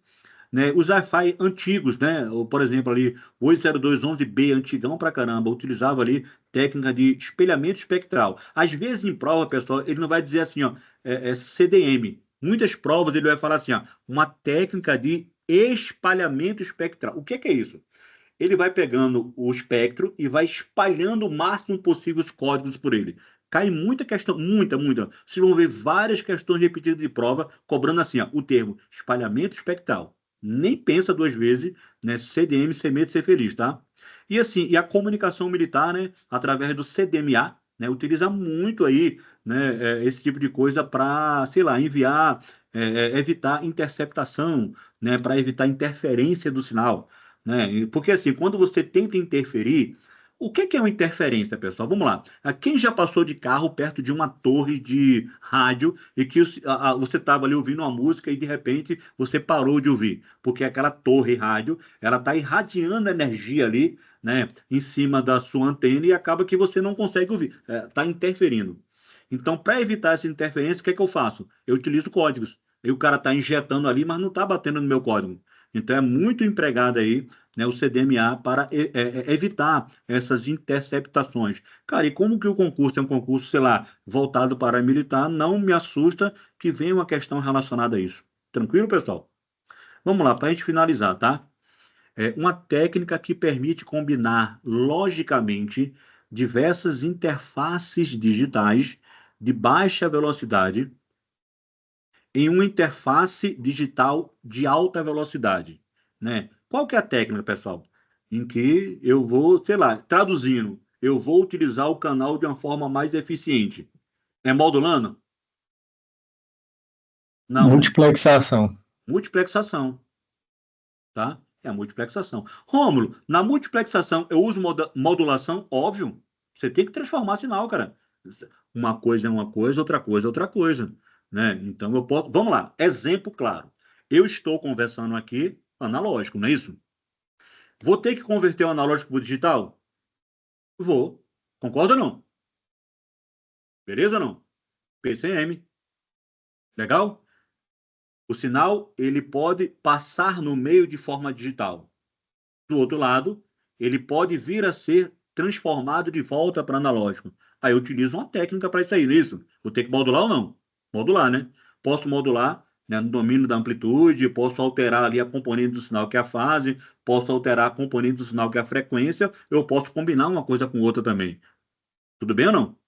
né? Os Wi-Fi antigos, né? Ou, por exemplo, ali, o 802.11b, antigão pra caramba, utilizava ali técnica de espelhamento espectral. Às vezes, em prova, pessoal, ele não vai dizer assim, ó, é CDM. Muitas provas ele vai falar assim, ó, uma técnica de espalhamento espectral. O que é isso? Ele vai pegando o espectro e vai espalhando o máximo possível os códigos por ele. Cai muita questão, muita. Vocês vão ver várias questões repetidas de prova cobrando assim, ó, o termo espalhamento espectral. Nem pensa duas vezes, né? CDM, ser medo de ser feliz, tá? E assim, e a comunicação militar, né? Através do CDMA, né? Utiliza muito aí, né? Esse tipo de coisa para, sei lá, enviar, evitar interceptação, né? Para evitar interferência do sinal, né? Porque assim, quando você tenta interferir, o que é uma interferência, pessoal? Vamos lá. Quem já passou de carro perto de uma torre de rádio e que você estava ali ouvindo uma música e de repente você parou de ouvir? Porque aquela torre rádio, ela está irradiando energia ali, né, em cima da sua antena e acaba que você não consegue ouvir. Está interferindo. Então, para evitar essa interferência, o que é que eu faço? Eu utilizo códigos. E o cara está injetando ali, mas não está batendo no meu código. Então, é muito empregado aí, né, o CDMA para evitar essas interceptações. Cara, e como que o concurso é um concurso, sei lá, voltado para militar, não me assusta que venha uma questão relacionada a isso. Tranquilo, pessoal? Vamos lá, para a gente finalizar, tá? Uma técnica que permite combinar logicamente diversas interfaces digitais de baixa velocidade em uma interface digital de alta velocidade, né? Qual que é a técnica, pessoal? Em que eu vou, sei lá, traduzindo, eu vou utilizar o canal de uma forma mais eficiente. É modulando? Não, né? Multiplexação. Multiplexação, tá? É a multiplexação. Rômulo, na multiplexação eu uso modulação? Óbvio. Você tem que transformar sinal, cara. Uma coisa é uma coisa, outra coisa é outra coisa, né? Então eu posso. Vamos lá. Exemplo claro. Eu estou conversando aqui analógico, não é isso? Vou ter que converter o analógico para o digital? Vou. Concorda ou não? Beleza ou não? PCM. Legal? O sinal ele pode passar no meio de forma digital. Do outro lado, ele pode vir a ser transformado de volta para analógico. Aí eu utilizo uma técnica para isso aí, não é isso? Vou ter que modular ou não? Modular, né? Posso modular, né, no domínio da amplitude, posso alterar ali a componente do sinal que é a fase, posso alterar a componente do sinal que é a frequência, eu posso combinar uma coisa com outra também. Tudo bem ou não?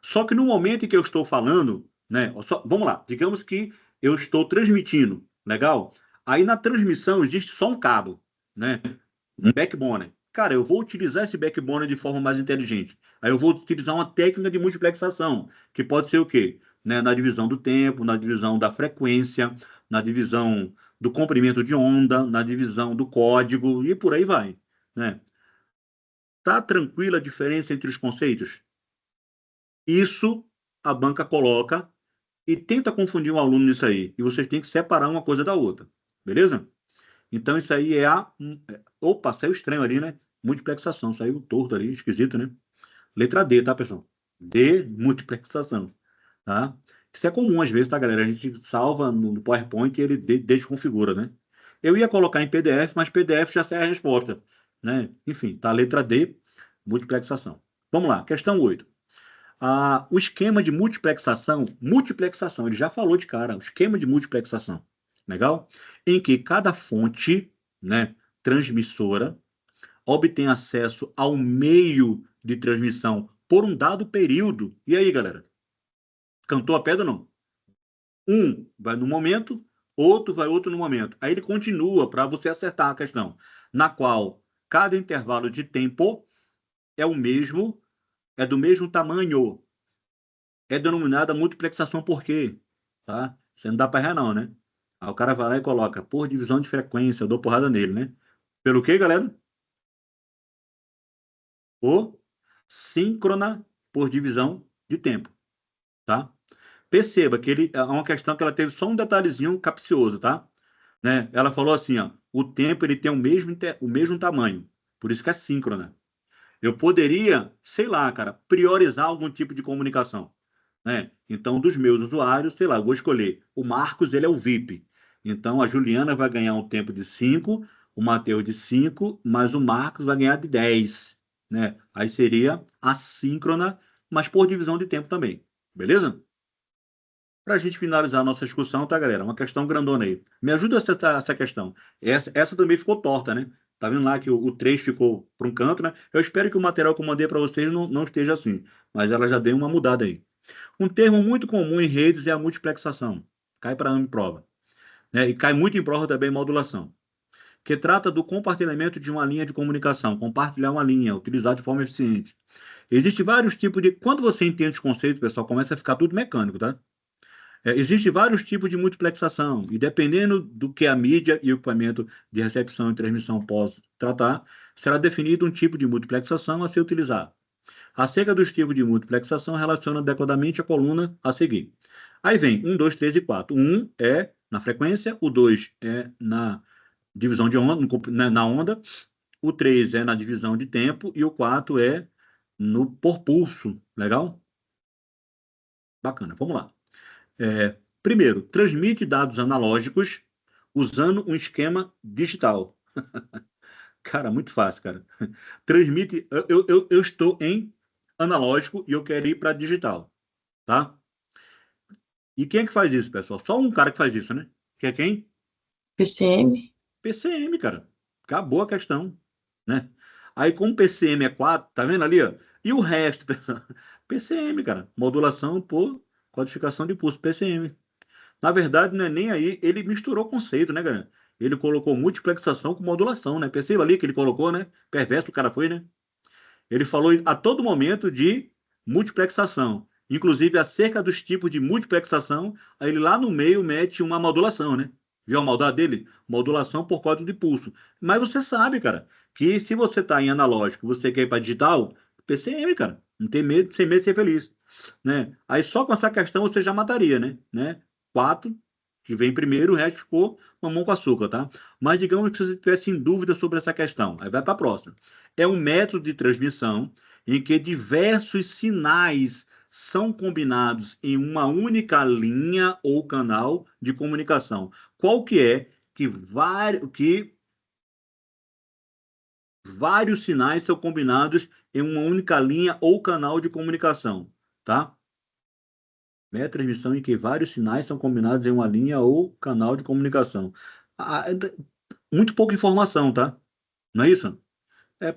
Só que no momento em que eu estou falando, né? Vamos lá, digamos que eu estou transmitindo, legal? Aí na transmissão existe só um cabo, né? Um backbone. Cara, eu vou utilizar esse backbone de forma mais inteligente. Aí eu vou utilizar uma técnica de multiplexação, que pode ser o quê? Né? Na divisão do tempo, na divisão da frequência, na divisão do comprimento de onda, na divisão do código e por aí vai, né? Tá tranquila a diferença entre os conceitos? Isso a banca coloca e tenta confundir o aluno nisso aí. E vocês têm que separar uma coisa da outra. Beleza? Então, isso aí é a. Opa, saiu estranho ali, né? Multiplexação. Saiu torto ali, esquisito, né? Letra D, tá, pessoal? D, multiplexação. Tá? Isso é comum às vezes, tá, galera? A gente salva no PowerPoint e ele desconfigura, né? Eu ia colocar em PDF, mas PDF já sai a resposta, né? Enfim, tá? Letra D, multiplexação. Vamos lá, questão 8. O esquema de multiplexação, ele já falou de cara, o esquema de multiplexação, legal? Em que cada fonte, né, transmissora, obtém acesso ao meio de transmissão por um dado período. E aí, galera? Cantou a pedra ou não? Um vai no momento, outro vai outro no momento. Aí ele continua para você acertar a questão, na qual cada intervalo de tempo é o mesmo, é do mesmo tamanho. É denominada multiplexação por quê? Tá? Você não dá para errar não, né? Aí o cara vai lá e coloca por divisão de frequência, eu dou porrada nele, né? Pelo quê, galera? Por síncrona por divisão de tempo, tá? Perceba que ele é uma questão que ela teve só um detalhezinho capcioso, tá? Né? Ela falou assim, ó, o tempo ele tem o mesmo tamanho, por isso que é síncrona. Eu poderia, sei lá, cara, priorizar algum tipo de comunicação, né? Então, dos meus usuários, sei lá, eu vou escolher. O Marcos, ele é o VIP. Então, a Juliana vai ganhar um tempo de 5, o Matheus de 5, mas o Marcos vai ganhar de 10, né? Aí seria assíncrona, mas por divisão de tempo também. Beleza? Para a gente finalizar a nossa discussão, tá, galera? Uma questão grandona aí. Me ajuda a acertar essa questão. Essa também ficou torta, né? Tá vendo lá que o 3 ficou para um canto, né? Eu espero que o material que eu mandei para vocês não esteja assim, mas ela já deu uma mudada aí. Um termo muito comum em redes é a multiplexação. Cai para em prova, né? E cai muito em prova também modulação, que trata do compartilhamento de uma linha de comunicação, compartilhar uma linha, utilizar de forma eficiente. Existem vários tipos de... Quando você entende os conceitos, pessoal, começa a ficar tudo mecânico, tá? Existem vários tipos de multiplexação, e dependendo do que a mídia e o equipamento de recepção e transmissão possam tratar, será definido um tipo de multiplexação a ser utilizado. Acerca dos tipos de multiplexação, relaciona adequadamente a coluna a seguir. Aí vem 1, 2, 3 e 4. O 1 é na frequência, o 2 é na divisão de onda, na onda, o 3 é na divisão de tempo e o 4 é no por pulso. Legal? Bacana, vamos lá. Primeiro, transmite dados analógicos usando um esquema digital. Cara, muito fácil, cara. Transmite. Eu estou em analógico e eu quero ir para digital, tá? E quem é que faz isso, pessoal? Só um cara que faz isso, né? Que é quem? PCM. PCM, cara. Acabou a questão, né? Aí, como PCM é 4, tá vendo ali, ó? E o resto, pessoal? PCM, cara. Modulação por codificação de pulso, PCM. Na verdade, não é nem aí, ele misturou conceito, né, galera? Ele colocou multiplexação com modulação, né? Perceba ali que ele colocou, né? Perverso o cara foi, né? Ele falou a todo momento de multiplexação. Inclusive, acerca dos tipos de multiplexação, aí ele lá no meio mete uma modulação, né? Viu a maldade dele? Modulação por código de pulso. Mas você sabe, cara, que se você está em analógico, você quer ir para digital, PCM, cara. Não tem medo, sem medo de ser feliz, né? Aí só com essa questão você já mataria, né? 4, que vem primeiro, o resto ficou mamão com açúcar, tá? Mas digamos que você tivesse em dúvida sobre essa questão, aí vai para a próxima. É um método de transmissão em que diversos sinais são combinados em uma única linha ou canal de comunicação. Qual que é que vários sinais são combinados em uma única linha ou canal de comunicação, tá? É transmissão em que vários sinais são combinados em uma linha ou canal de comunicação. Ah, muito pouca informação, tá? Não é isso?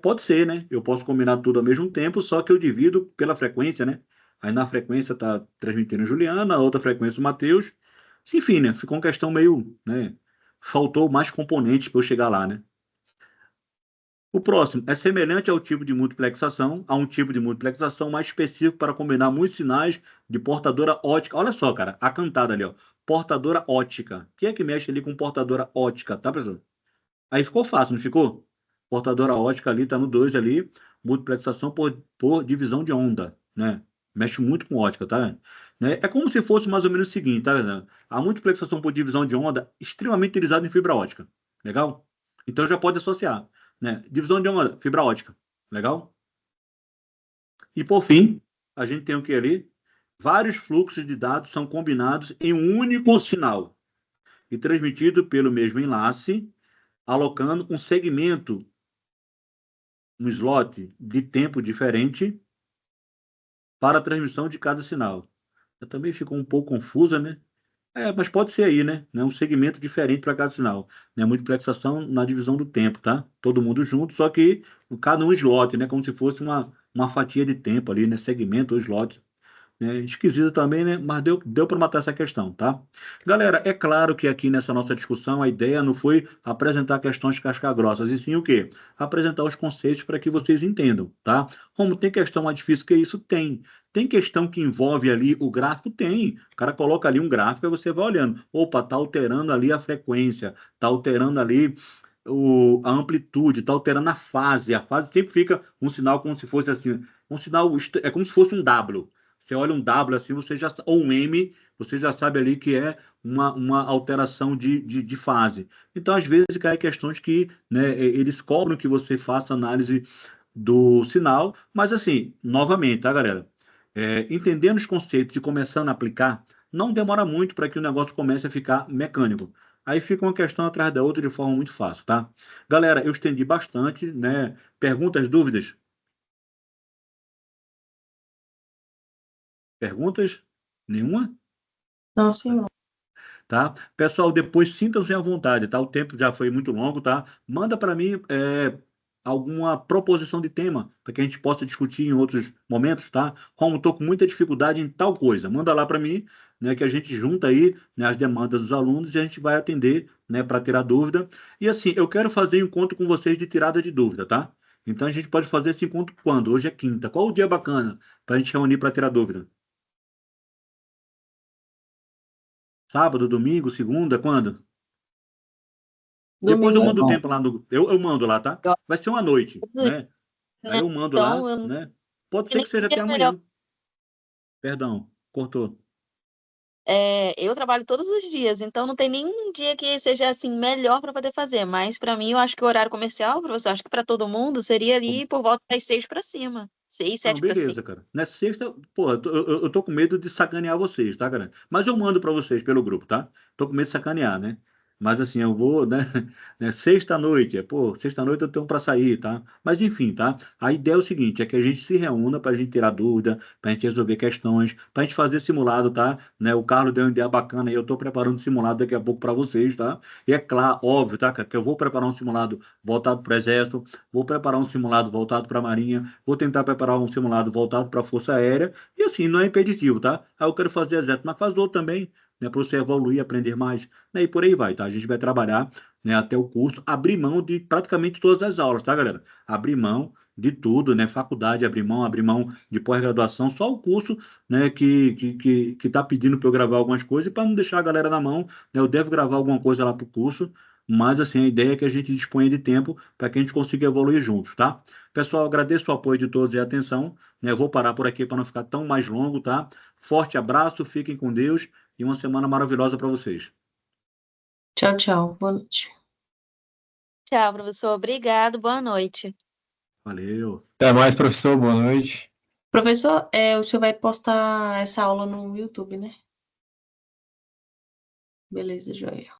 Pode ser, né? Eu posso combinar tudo ao mesmo tempo, só que eu divido pela frequência, né? Aí na frequência tá transmitindo a Juliana, na outra frequência o Matheus. Enfim, né? Ficou uma questão meio, né? Faltou mais componentes para eu chegar lá, né? O próximo é semelhante ao tipo de multiplexação, a um tipo de multiplexação mais específico para combinar muitos sinais de portadora ótica. Olha só, cara, a cantada ali, ó. Portadora ótica. Quem é que mexe ali com portadora ótica, tá, pessoal? Aí ficou fácil, não ficou? Portadora ótica ali, tá no 2 ali, multiplexação por divisão de onda, né? Mexe muito com ótica, tá? Né? É como se fosse mais ou menos o seguinte, tá? A multiplexação por divisão de onda extremamente utilizada em fibra ótica. Legal? Então já pode associar, né? Divisão de onda, fibra ótica. Legal? E por fim, a gente tem o que ali? Vários fluxos de dados são combinados em um único sinal e transmitido pelo mesmo enlace, alocando um segmento, um slot de tempo diferente para a transmissão de cada sinal. Eu também ficou um pouco confusa, né? Mas pode ser aí, né? Um segmento diferente para cada sinal. Né? Multiplexação na divisão do tempo, tá? Todo mundo junto, só que cada um slot, né? Como se fosse uma fatia de tempo ali, né? Segmento ou slot, né? Esquisito também, né? Mas deu para matar essa questão, tá? Galera, é claro que aqui nessa nossa discussão a ideia não foi apresentar questões casca-grossas, e sim o quê? Apresentar os conceitos para que vocês entendam, tá? Como tem questão mais difícil que isso? Tem. Tem questão que envolve ali o gráfico? Tem. O cara coloca ali um gráfico e você vai olhando. Opa, tá alterando ali a frequência, tá alterando ali a amplitude, tá alterando a fase. A fase sempre fica um sinal como se fosse assim, um sinal, é como se fosse um W. Você olha um W assim, você já, ou um M, você já sabe ali que é uma alteração de fase. Então, às vezes, cai questões que, né, eles cobram que você faça análise do sinal, mas assim, novamente, tá, galera? Entendendo os conceitos e começando a aplicar, não demora muito para que o negócio comece a ficar mecânico. Aí fica uma questão atrás da outra de forma muito fácil, tá? Galera, eu estendi bastante, né? Perguntas, dúvidas? Perguntas? Nenhuma? Não, senhor. Tá? Pessoal, depois sintam-se à vontade, tá? O tempo já foi muito longo, tá? Manda para mim alguma proposição de tema para que a gente possa discutir em outros momentos, tá? Como estou com muita dificuldade em tal coisa, manda lá para mim, né? Que a gente junta aí, né, as demandas dos alunos e a gente vai atender, né? Para tirar dúvida. E assim, eu quero fazer encontro com vocês de tirada de dúvida, tá? Então a gente pode fazer esse encontro quando? Hoje é quinta. Qual o dia bacana para a gente reunir para tirar dúvida? Sábado, domingo, segunda, quando? Depois eu Domingo. mando o Bom, tempo lá no. Eu mando lá, tá? Vai ser uma noite, né? Aí Né? eu mando Então, lá, eu não né? Pode sei ser nem que seja que até dia é melhor. amanhã. Perdão, cortou. Eu trabalho todos os dias, então não tem nenhum dia que seja assim melhor para poder fazer. Mas para mim, eu acho que o horário comercial, professor, acho que para todo mundo seria ali por volta das 6 para cima. 6, Não, 7 para cima. beleza, cara. Na sexta, pô, eu tô com medo de sacanear vocês, tá, cara? Mas eu mando pra vocês pelo grupo, tá? Tô com medo de sacanear, né? Mas assim, eu vou, né? Sexta-noite, pô, sexta-noite eu tenho pra sair, tá? Mas enfim, tá? A ideia é o seguinte, é que a gente se reúna pra gente tirar dúvida, pra gente resolver questões, pra gente fazer simulado, tá? Né? O Carlos deu uma ideia bacana aí, eu tô preparando simulado daqui a pouco pra vocês, tá? E é claro, óbvio, tá, cara, que eu vou preparar um simulado voltado pro Exército, vou preparar um simulado voltado pra Marinha, vou tentar preparar um simulado voltado para a Força Aérea, e assim, não é impeditivo, tá? Aí eu quero fazer exército, mas faz outro também, né, para você evoluir, aprender mais, né, e por aí vai, tá? A gente vai trabalhar, né, até o curso, abrir mão de praticamente todas as aulas, tá, galera? Abrir mão de tudo, né? Faculdade, abrir mão de pós-graduação, só o curso, né, que tá pedindo para eu gravar algumas coisas, e para não deixar a galera na mão, né, eu devo gravar alguma coisa lá pro curso, mas assim, a ideia é que a gente disponha de tempo para que a gente consiga evoluir juntos, tá? Pessoal, agradeço o apoio de todos e a atenção, né? Eu vou parar por aqui para não ficar tão mais longo, tá? Forte abraço, fiquem com Deus e uma semana maravilhosa para vocês. Tchau, tchau. Boa noite. Tchau, professor. Obrigado. Boa noite. Valeu. até mais, professor. Boa noite. Professor, o senhor vai postar essa aula no YouTube, né? Beleza, joia.